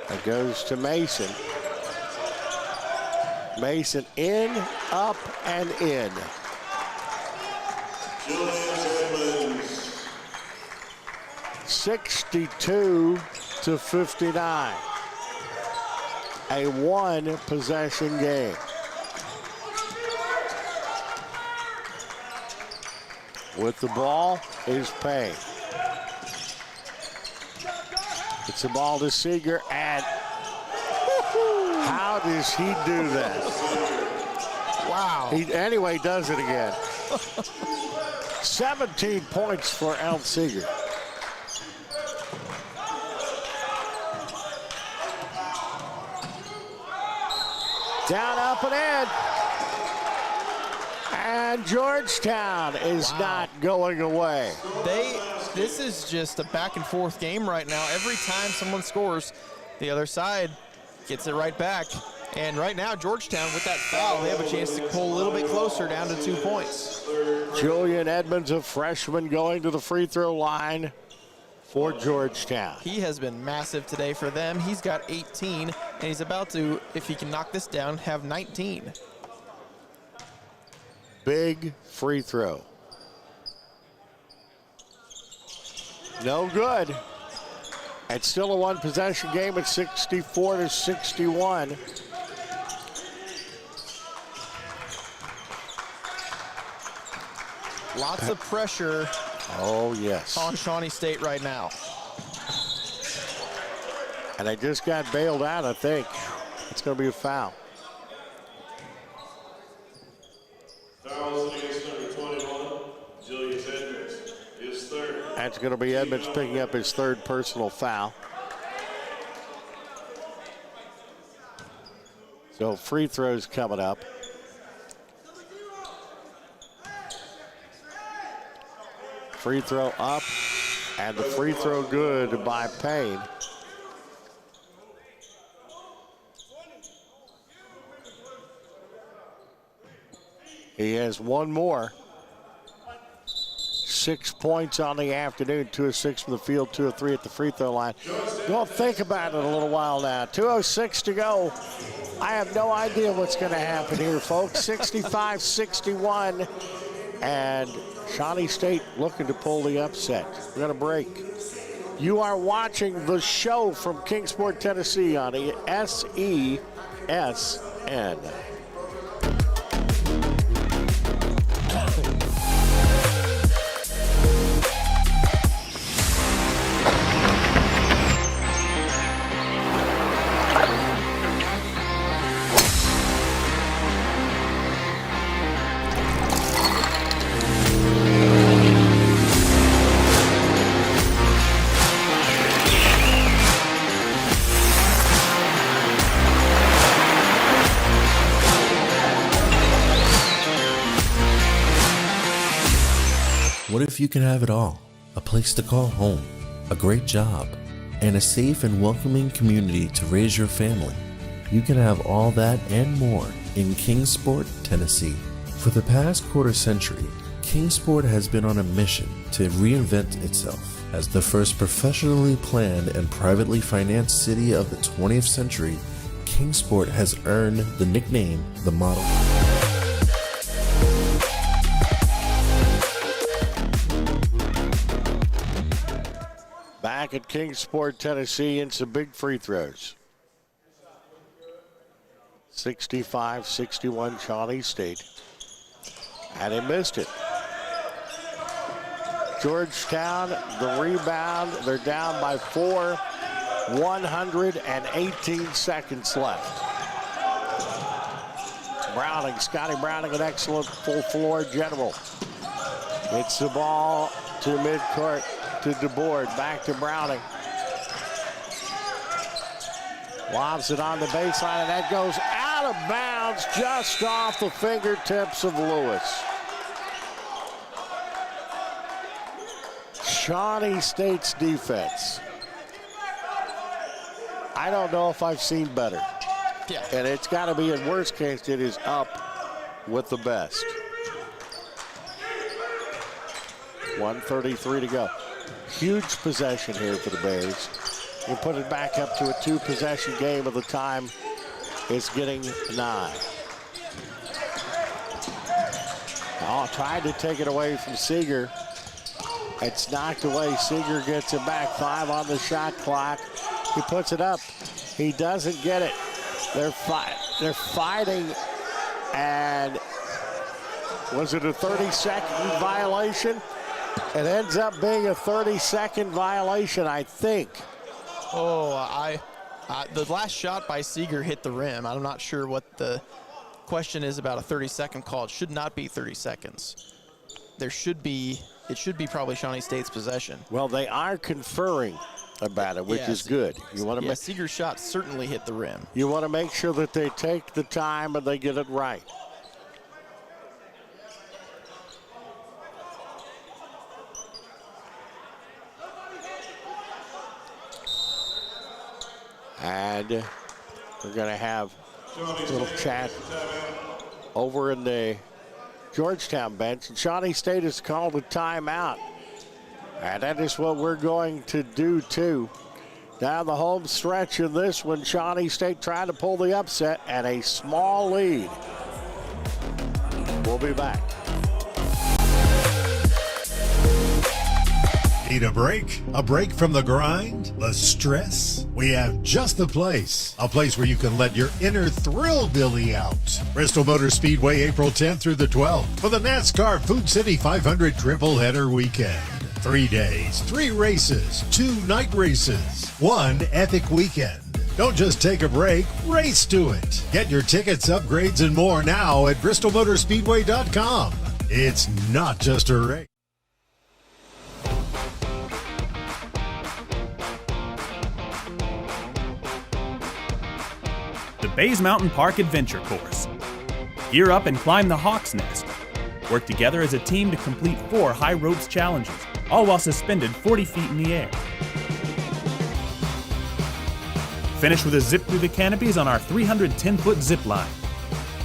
Speaker 13: It goes to Mason. Mason in, up, and in. 62 to 59. A 1-possession game. With the ball is Payne. It's the ball to Seeger, and how does he do that?
Speaker 14: Wow.
Speaker 13: He anyway does it again. 17 points for El Seeger. Down, up, and in. And Georgetown is not going away.
Speaker 14: This is just a back and forth game right now. Every time someone scores, the other side gets it right back. And right now, Georgetown, with that foul, they have a chance to pull a little bit closer down to 2 points.
Speaker 13: Julian Edmonds, a freshman, going to the free throw line for Georgetown.
Speaker 14: He has been massive today for them. He's got 18, and he's about to, if he can knock this down, have 19.
Speaker 13: Big free throw. No good. It's still a 1-possession game at 64 to 61.
Speaker 14: Lots of pressure.
Speaker 13: Oh, yes.
Speaker 14: On Shawnee State right now.
Speaker 13: And they just got bailed out, I think. It's going to be a foul.
Speaker 4: Fouls against number 21, Julius Edmonds, his 3rd.
Speaker 13: That's going to be Edmonds picking up his 3rd personal foul. So free throws coming up. Free throw up, and the free throw good by Payne. He has one more. 6 points on the afternoon, 2 of 6 from the field, 2 of 3 at the free throw line. Don't think about it a little while now. 2:06 to go. I have no idea what's going to happen here, folks. 65-61, and Shawnee State looking to pull the upset. We're going to break. You are watching the show from Kingsport, Tennessee on SESN.
Speaker 15: What if you can have it all? A place to call home, a great job, and a safe and welcoming community to raise your family. You can have all that and more in Kingsport, Tennessee. For the past quarter century, Kingsport has been on a mission to reinvent itself as the first professionally planned and privately financed city of the 20th century. Kingsport has earned the nickname the model.
Speaker 13: Back at Kingsport, Tennessee, and some big free throws. 65-61 Shawnee State. And he missed it. Georgetown, the rebound. They're down by 4. 118 seconds left. Scotty Browning, an excellent full floor general. It's the ball to midcourt to DeBoard. Back to Browning. Lobs it on the baseline, and that goes out of bounds just off the fingertips of Lewis. Shawnee State's defense. I don't know if I've seen better.
Speaker 14: Yeah.
Speaker 13: And it's got to be, in worst case, it is up with the best. 1:33 to go. Huge possession here for the Bears. We put it back up to a 2-possession game of the time. It's getting 9. Oh, tried to take it away from Seeger. It's knocked away. Seeger gets it back. 5 on the shot clock. He puts it up. He doesn't get it. They're fighting, and was it a 30-second violation? It ends up being a 30-second violation, I think.
Speaker 14: Oh, the last shot by Seeger hit the rim. I'm not sure what the question is about a 30-second call. It should not be 30 seconds. It should be probably Shawnee State's possession.
Speaker 13: Well, they are conferring about it, which is good. You want to
Speaker 14: Seeger's shot certainly hit the rim.
Speaker 13: You want to make sure that they take the time and they get it right. And we're going to have a little chat over in the Georgetown bench. And Shawnee State has called a timeout. And that is what we're going to do, too. Down the home stretch in this one, Shawnee State trying to pull the upset and a small lead. We'll be back.
Speaker 21: Need a break? A break from the grind? The stress? We have just the place. A place where you can let your inner thrill-billy out. Bristol Motor Speedway, April 10th through the 12th for the NASCAR Food City 500 Triple Header Weekend. 3 days, 3 races, 2 night races, 1 epic weekend. Don't just take a break, race to it. Get your tickets, upgrades, and more now at bristolmotorspeedway.com. It's not just a race.
Speaker 22: The Bays Mountain Park Adventure Course. Gear up and climb the Hawk's Nest. Work together as a team to complete 4 high ropes challenges, all while suspended 40 feet in the air. Finish with a zip through the canopies on our 310-foot zip line.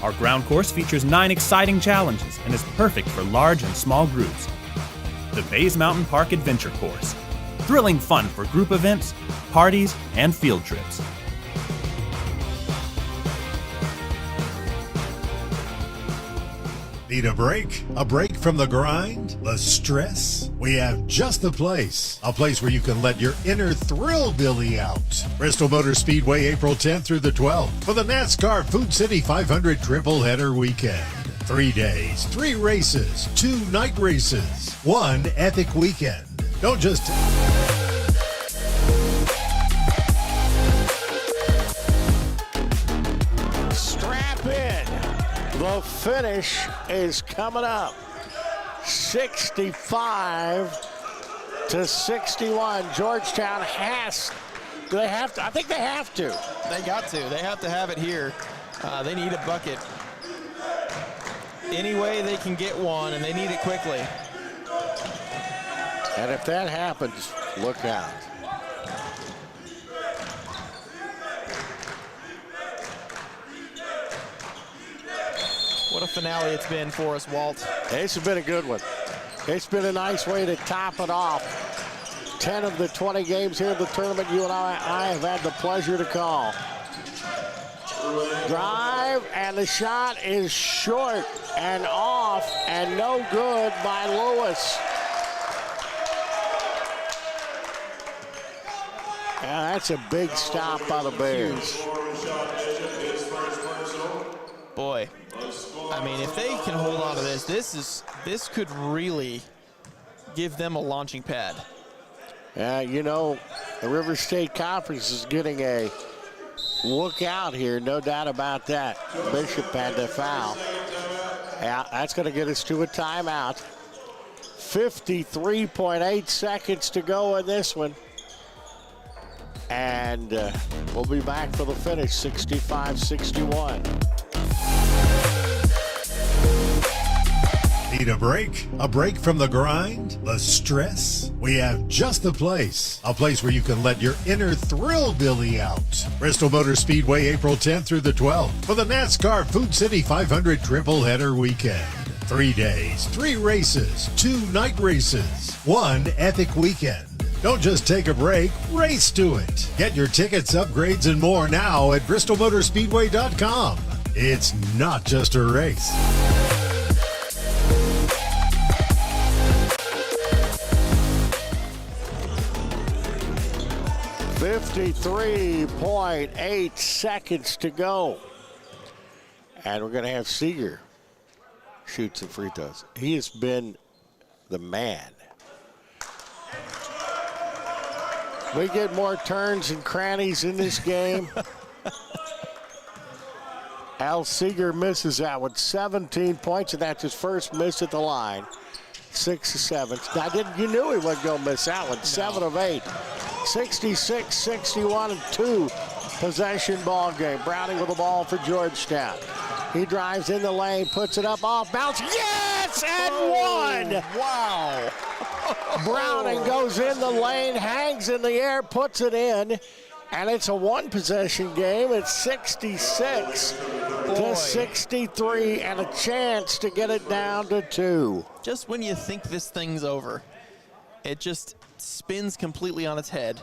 Speaker 22: Our ground course features 9 exciting challenges and is perfect for large and small groups. The Bays Mountain Park Adventure Course. Thrilling fun for group events, parties, and field trips.
Speaker 21: Need a break? A break from the grind? The stress? We have just the place. A place where you can let your inner thrill-billy out. Bristol Motor Speedway, April 10th through the 12th for the NASCAR Food City 500 Triple Header Weekend. 3 days, 3 races, 2 night races, 1 epic weekend. Don't just...
Speaker 13: Strap in. The finish is coming up. 65-61. Georgetown has. Do they have to? I think they have to.
Speaker 14: They got to. They have to have it here. They need a bucket. Any way they can get one, and they need it quickly.
Speaker 13: And if that happens, look out.
Speaker 14: What a finale it's been for us, Walt.
Speaker 13: This has been a good one. It's been a nice way to top it off. 10 of the 20 games here in the tournament you and I have had the pleasure to call. Drive, and the shot is short and off and no good by Lewis. Yeah, that's a big stop by the Bears.
Speaker 14: Boy, I mean, if they can hold on to this could really give them a launching pad.
Speaker 13: You know, the River State Conference is getting a look out here, no doubt about that. Bishop had the foul. Yeah, that's going to get us to a timeout. 53.8 seconds to go in this one. And we'll be back for the finish, 65-61.
Speaker 21: Need a break? A break from the grind? The stress? We have just the place. A place where you can let your inner thrill-billy out. Bristol Motor Speedway, April 10th through the 12th for the NASCAR Food City 500 Triple-Header Weekend. 3 days, 3 races, 2 night races, 1 epic weekend. Don't just take a break, race to it. Get your tickets, upgrades, and more now at bristolmotorspeedway.com. It's not just a race.
Speaker 13: 53.8 seconds to go. And we're going to have Seeger shoot some free throws. He has been the man. We get more turns and crannies in this game. Al Seeger misses that with 17 points, and that's his first miss at the line. 6 of 7. You knew he wasn't going to miss that one. 7 of 8. 66, 61, and 2 possession ball game. Browning with the ball for Georgetown. He drives in the lane, puts it up off bounce. Yes, and 1.
Speaker 14: Wow.
Speaker 13: Browning goes in the lane, hangs in the air, puts it in, and it's a 1 possession game. It's 66 to 63, and a chance to get it down to 2.
Speaker 14: Just when you think this thing's over, it just spins completely on its head.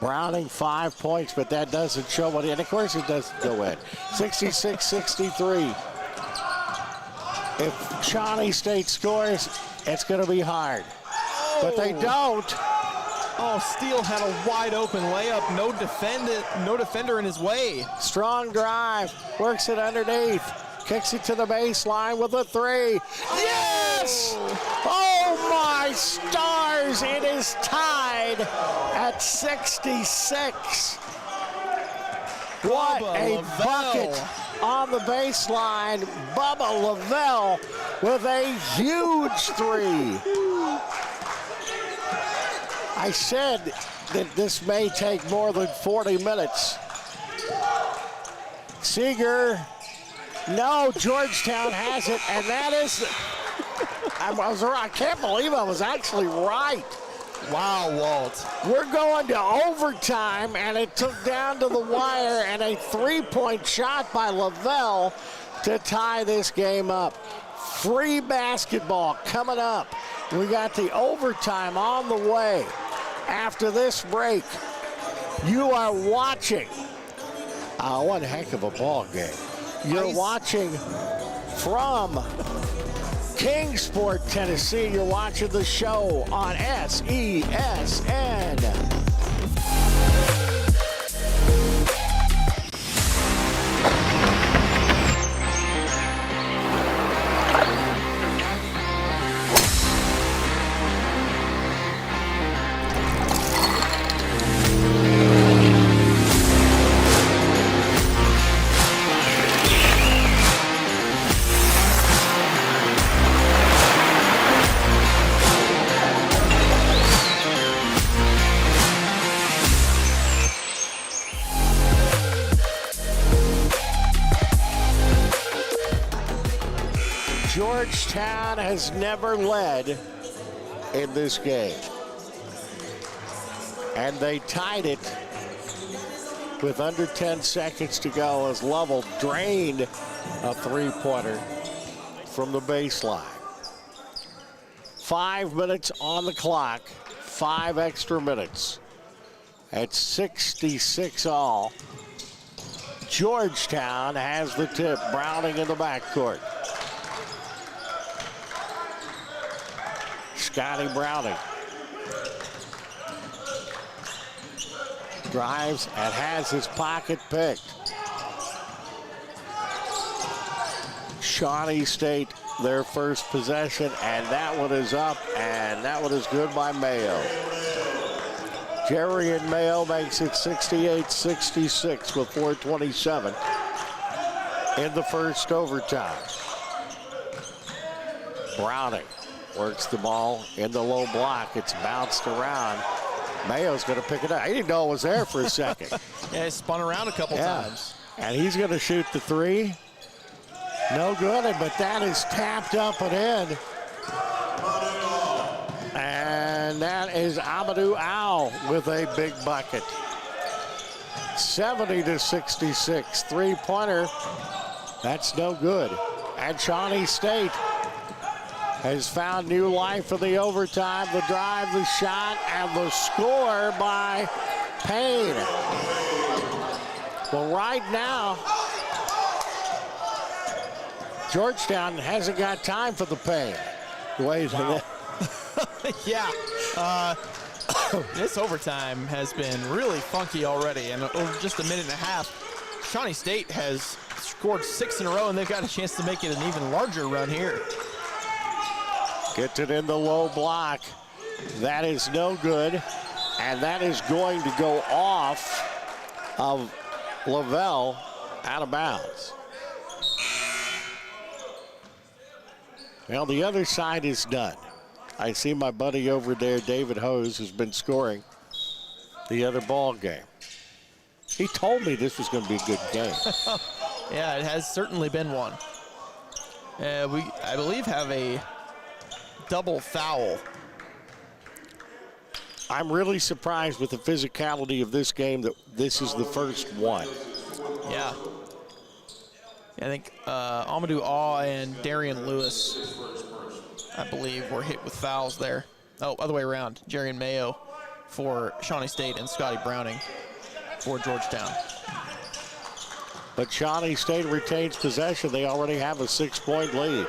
Speaker 13: Browning 5 points, but that doesn't show what, and of course it doesn't go in. 66-63. If Shawnee State scores, it's going to be hard. But they don't.
Speaker 14: Oh, Steele had a wide open layup. No defender in his way.
Speaker 13: Strong drive. Works it underneath. Kicks it to the baseline with a 3. Yes! Oh, my stars. It is tied at 66. What a bucket on the baseline. Bubba Lavelle with a huge 3. I said that this may take more than 40 minutes. Seeger, no, Georgetown has it, and that is, I can't believe I was actually right.
Speaker 14: Wow, Walt.
Speaker 13: We're going to overtime, and it took down to the wire, and a 3-point shot by Lavelle to tie this game up. Free basketball coming up. We got the overtime on the way. After this break, you are watching one heck of a ball game. You're watching from Kingsport, Tennessee. You're watching the show on SESN. Georgetown has never led in this game. And they tied it with under 10 seconds to go as Lovell drained a three-pointer from the baseline. 5 minutes on the clock, 5 extra minutes. At 66 all, Georgetown has the tip. Browning in the backcourt. Scotty Browning drives and has his pocket picked. Shawnee State, their first possession, and that one is up, and that one is good by Mayo. Jerry and Mayo makes it 68-66 with 4:27 in the first overtime. Browning works the ball in the low block. It's bounced around. Mayo's going to pick it up. He didn't know it was there for a second.
Speaker 14: Yeah, he spun around a couple times.
Speaker 13: And he's going to shoot the three. No good, but that is tapped up and in. And that is Amadou Al with a big bucket. 70-66, three-pointer. That's no good. And Shawnee State has found new life in the overtime. The drive, the shot, and the score by Payne. Well, right now, Georgetown hasn't got time for the Payne. Wait a minute.
Speaker 14: Yeah. This overtime has been really funky already, and over just a minute and a half, Shawnee State has scored 6 in a row, and they've got a chance to make it an even larger run here.
Speaker 13: Gets it in the low block. That is no good, and that is going to go off of Lavelle out of bounds. Well, the other side is done. I see my buddy over there, David Hose, has been scoring the other ball game. He told me this was going to be a good game.
Speaker 14: Yeah, it has certainly been one. We, I believe, have a double foul.
Speaker 13: I'm really surprised with the physicality of this game that this is the first one.
Speaker 14: Yeah. I think Amadou Aw and Darian Lewis, I believe, were hit with fouls there. Oh, other way around. Jerry and Mayo for Shawnee State and Scotty Browning for Georgetown.
Speaker 13: But Shawnee State retains possession. They already have a 6-point lead.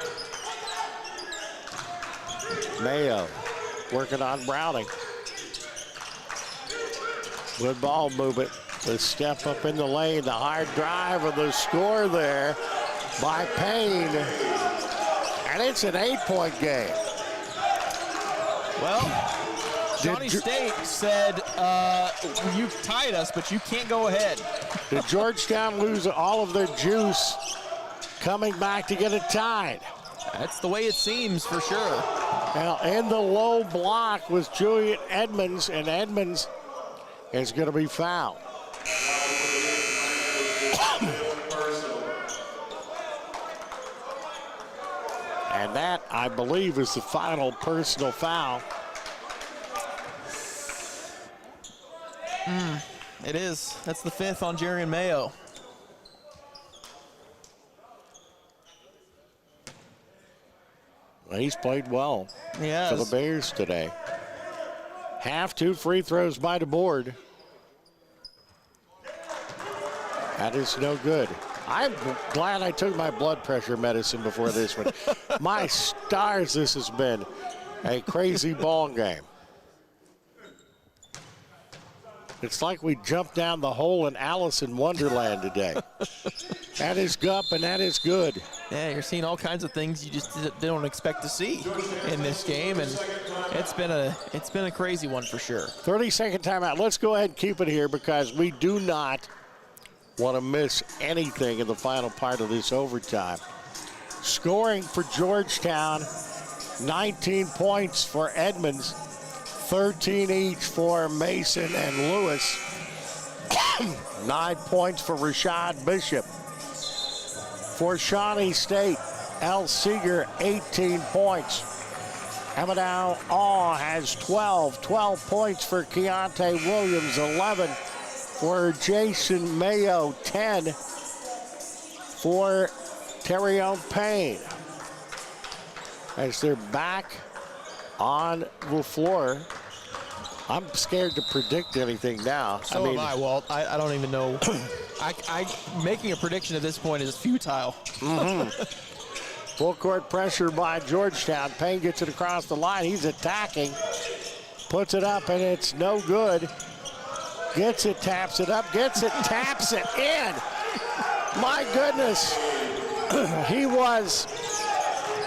Speaker 13: Mayo working on Browning. Good ball movement. The step up in the lane, the hard drive, and the score there by Payne. And it's an 8-point game.
Speaker 14: Well, Shawnee State said, you tied us, but you can't go ahead.
Speaker 13: Did Georgetown lose all of their juice coming back to get it tied?
Speaker 14: That's the way it seems, for sure.
Speaker 13: Now, in the low block was Julian Edmonds, and Edmonds is going to be fouled. And that, I believe, is the final personal foul.
Speaker 14: It is. That's the 5th on Jerry and Mayo.
Speaker 13: Well, he's played well for the Bears today. Half 2 free throws by the board. That is no good. I'm glad I took my blood pressure medicine before this one. My stars, this has been a crazy ball game. It's like we jumped down the hole in Alice in Wonderland today. That is gup and that is good.
Speaker 14: Yeah, you're seeing all kinds of things you just don't expect to see in this game, and it's been a crazy one for sure.
Speaker 13: 30-second timeout. Let's go ahead and keep it here because we do not want to miss anything in the final part of this overtime. Scoring for Georgetown, 19 points for Edmonds, 13 each for Mason and Lewis, 9 points for Rashad Bishop. For Shawnee State, Al Seeger, 18 points. Amadou All has 12. 12 points for Keontae Williams, 11 for Jason Mayo, 10 for Terrion Payne. As they're back on the floor, I'm scared to predict anything now.
Speaker 14: So am I, Walt. I don't even know. Making a prediction at this point is futile.
Speaker 13: Full court pressure by Georgetown. Payne gets it across the line. He's attacking. Puts it up, and it's no good. Gets it, taps it up, gets it, taps it in. My goodness. He was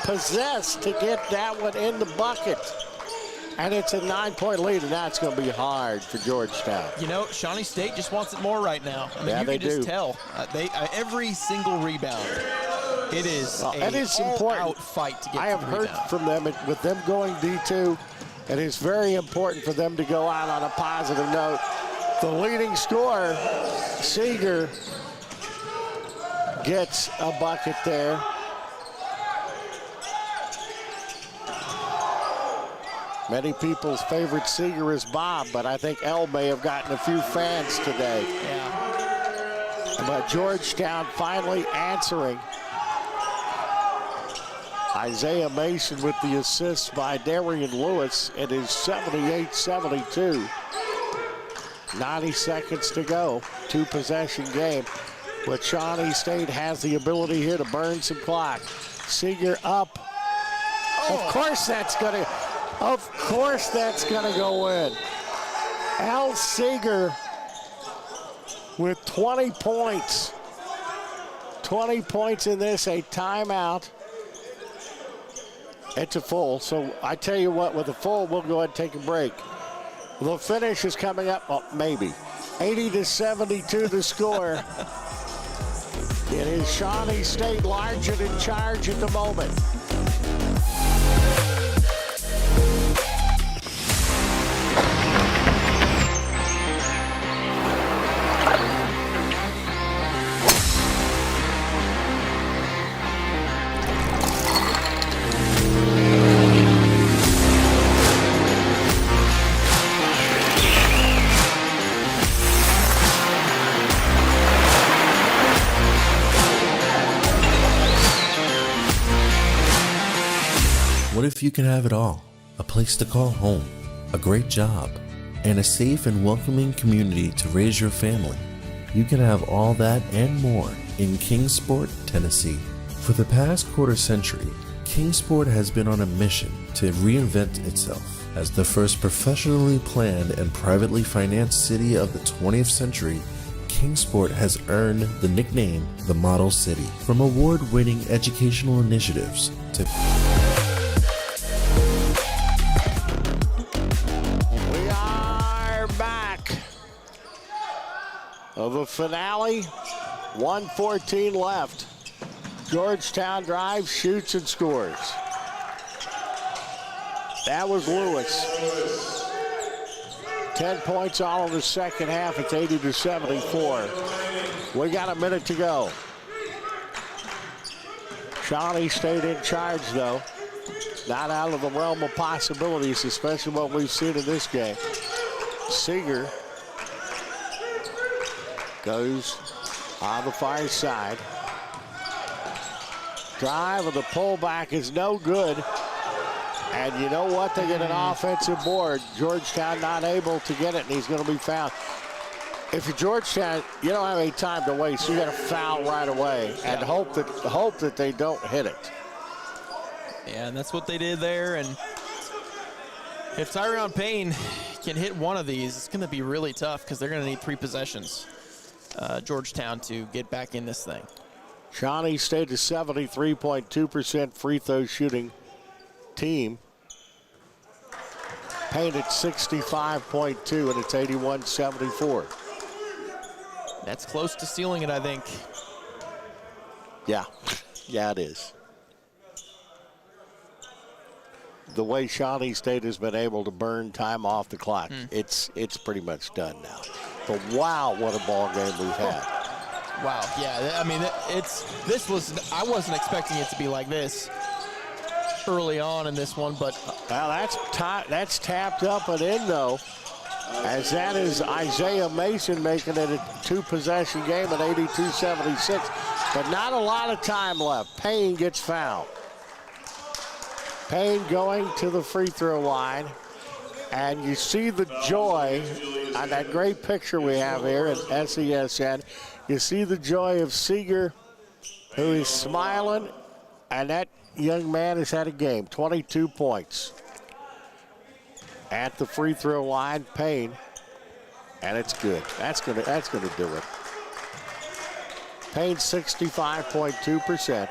Speaker 13: possessed to get that one in the bucket. And it's a 9-point lead, and that's going to be hard for Georgetown.
Speaker 14: You know, Shawnee State just wants it more right now. I mean,
Speaker 13: yeah,
Speaker 14: you
Speaker 13: they
Speaker 14: can just
Speaker 13: do.
Speaker 14: tell. Every single rebound, it is
Speaker 13: an
Speaker 14: all-out fight to get
Speaker 13: I have heard from them, with them going D2, it is very important for them to go out on a positive note. The leading scorer, Seeger, gets a bucket there. Many people's favorite Seeger is Bob, but I think El may have gotten a few fans today.
Speaker 14: Yeah.
Speaker 13: But Georgetown finally answering. Isaiah Mason with the assist by Darian Lewis. It is 78-72. 90 seconds to go. 2-possession game. But Shawnee State has the ability here to burn some clock. Seeger up. Of course that's going to go in. Al Seeger with 20 points. 20 points in this, a timeout. It's a full, so I tell you what, with a full, we'll go ahead and take a break. The finish is coming up, maybe. 80-72 the score. It is Shawnee State large and in charge at the moment.
Speaker 15: What if you can have it all? A place to call home, a great job, and a safe and welcoming community to raise your family. You can have all that and more in Kingsport, Tennessee. For the past quarter century, Kingsport has been on a mission to reinvent itself as the first professionally planned and privately financed city of the 20th century. Kingsport has earned the nickname the Model City. From award-winning educational initiatives to
Speaker 13: of a finale, 1:14 left. Georgetown drives, shoots, and scores. That was Lewis. 10 points all in the second half. It's 80-74. We got a minute to go. Shawnee State in charge, though. Not out of the realm of possibilities, especially what we've seen in this game. Seeger goes on the far side. Drive of the pullback is no good. And you know what? They get an offensive board. Georgetown not able to get it, and he's going to be fouled. If you're Georgetown, you don't have any time to waste. You got to foul right away and hope that they don't hit it.
Speaker 14: Yeah, and that's what they did there. And if Terrion Payne can hit one of these, it's going to be really tough because they're going to need 3 possessions. Georgetown to get back in this thing.
Speaker 13: Shawnee State is 73.2% free throw shooting team. Payne at 65.2, and it's 81-74.
Speaker 14: That's close to sealing it, I think.
Speaker 13: Yeah, it is. The way Shawnee State has been able to burn time off the clock, it's pretty much done now. But wow, what a ball game we've had.
Speaker 14: Wow, yeah, I mean, I wasn't expecting it to be like this. early on in this one, but
Speaker 13: well, that's tapped up and in though, as that is Isaiah Mason making it a 2-possession game at 82-76, but not a lot of time left. Payne gets fouled. Payne going to the free throw line, and you see the joy on that great picture we have here at SESN. You see the joy of Seeger, who is smiling, and that young man has had a game, 22 points. At the free throw line, Payne, and it's good. That's gonna do it. Payne 65.2%.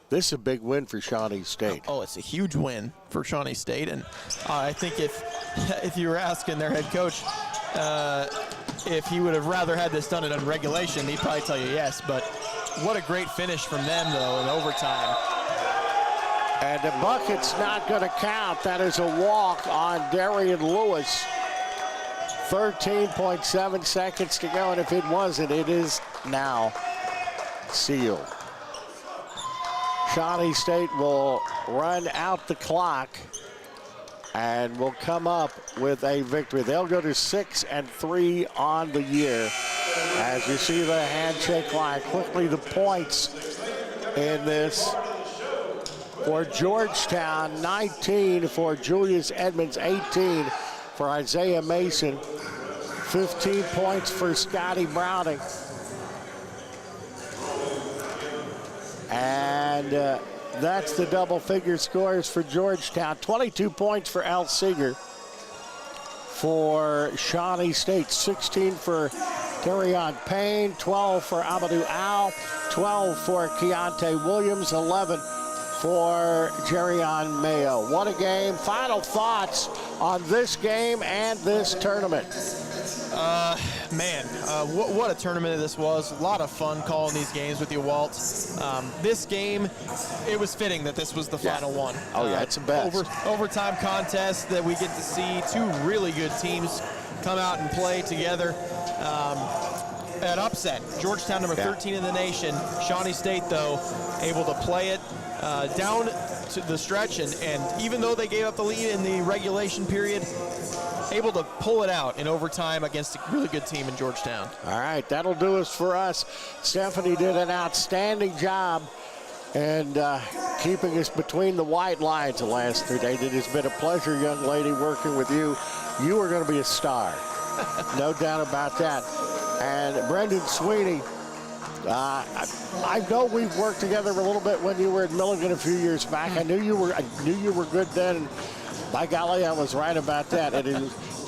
Speaker 13: This is a big win for Shawnee State.
Speaker 14: Oh, it's a huge win for Shawnee State, and I think if you were asking their head coach if he would have rather had this done in regulation, he'd probably tell you yes, but what a great finish from them, though, in overtime.
Speaker 13: And the bucket's not going to count. That is a walk on Darian Lewis. 13.7 seconds to go, and if it wasn't, it is now sealed. Shawnee State will run out the clock and will come up with a victory. They'll go to 6-3 on the year. As you see the handshake line, quickly the points in this for Georgetown, 19 for Julius Edmonds, 18 for Isaiah Mason, 15 points for Scotty Browning. And that's the double-figure scores for Georgetown. 22 points for Al Seeger. For Shawnee State, 16 for Darion Payne, 12 for Amadou Al, 12 for Keontae Williams, 11 for Jerion Mayo. What a game. Final thoughts on this game and this tournament.
Speaker 14: Man, what a tournament this was. A lot of fun calling these games with you, Walt. This game, it was fitting that this was the final one.
Speaker 13: Oh, yeah, it's the best.
Speaker 14: Overtime contest that we get to see two really good teams come out and play together. An upset. Georgetown, number 13 in the nation. Shawnee State, though, able to play it down to the stretch, and even though they gave up the lead in the regulation period, able to pull it out in overtime against a really good team in Georgetown.
Speaker 13: All right, that'll do us for us. Stephanie did an outstanding job and keeping us between the white lines the last 3 days. It has been a pleasure, young lady, working with you. You are going to be a star. No doubt about that. And Brendan Sweeney, I know we've worked together a little bit when you were at Milligan a few years back. I knew you were good then. By golly, I was right about that.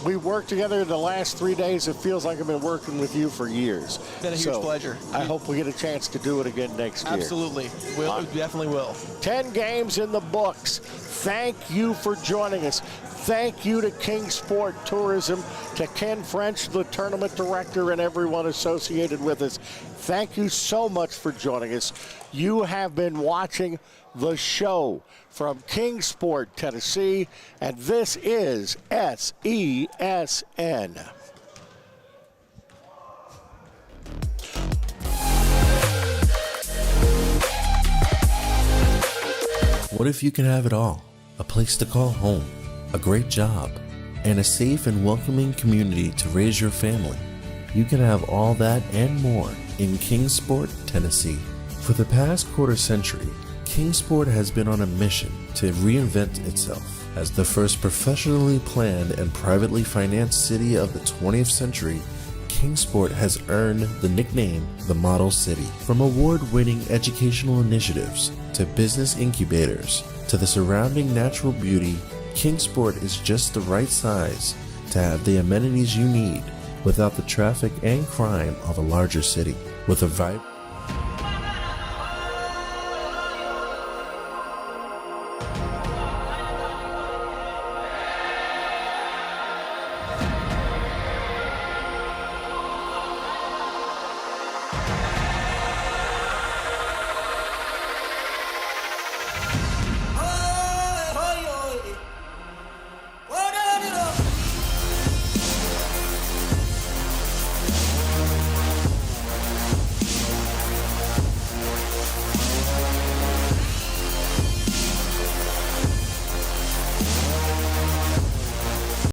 Speaker 13: We worked together the last 3 days. It feels like I've been working with you for years.
Speaker 14: It's been a huge pleasure.
Speaker 13: I hope we get a chance to do it again next year.
Speaker 14: Absolutely. We definitely will.
Speaker 13: 10 games in the books. Thank you for joining us. Thank you to Kingsport Tourism, to Ken French, the tournament director, and everyone associated with us. Thank you so much for joining us. You have been watching the show from Kingsport, Tennessee, and this is SESN.
Speaker 15: What if you can have it all? A place to call home, a great job, and a safe and welcoming community to raise your family. You can have all that and more in Kingsport, Tennessee. For the past quarter century, Kingsport has been on a mission to reinvent itself as the first professionally planned and privately financed city of the 20th century. Kingsport has earned the nickname the Model City. From award-winning educational initiatives to business incubators to the surrounding natural beauty, Kingsport is just the right size to have the amenities you need without the traffic and crime of a larger city. With a vibrant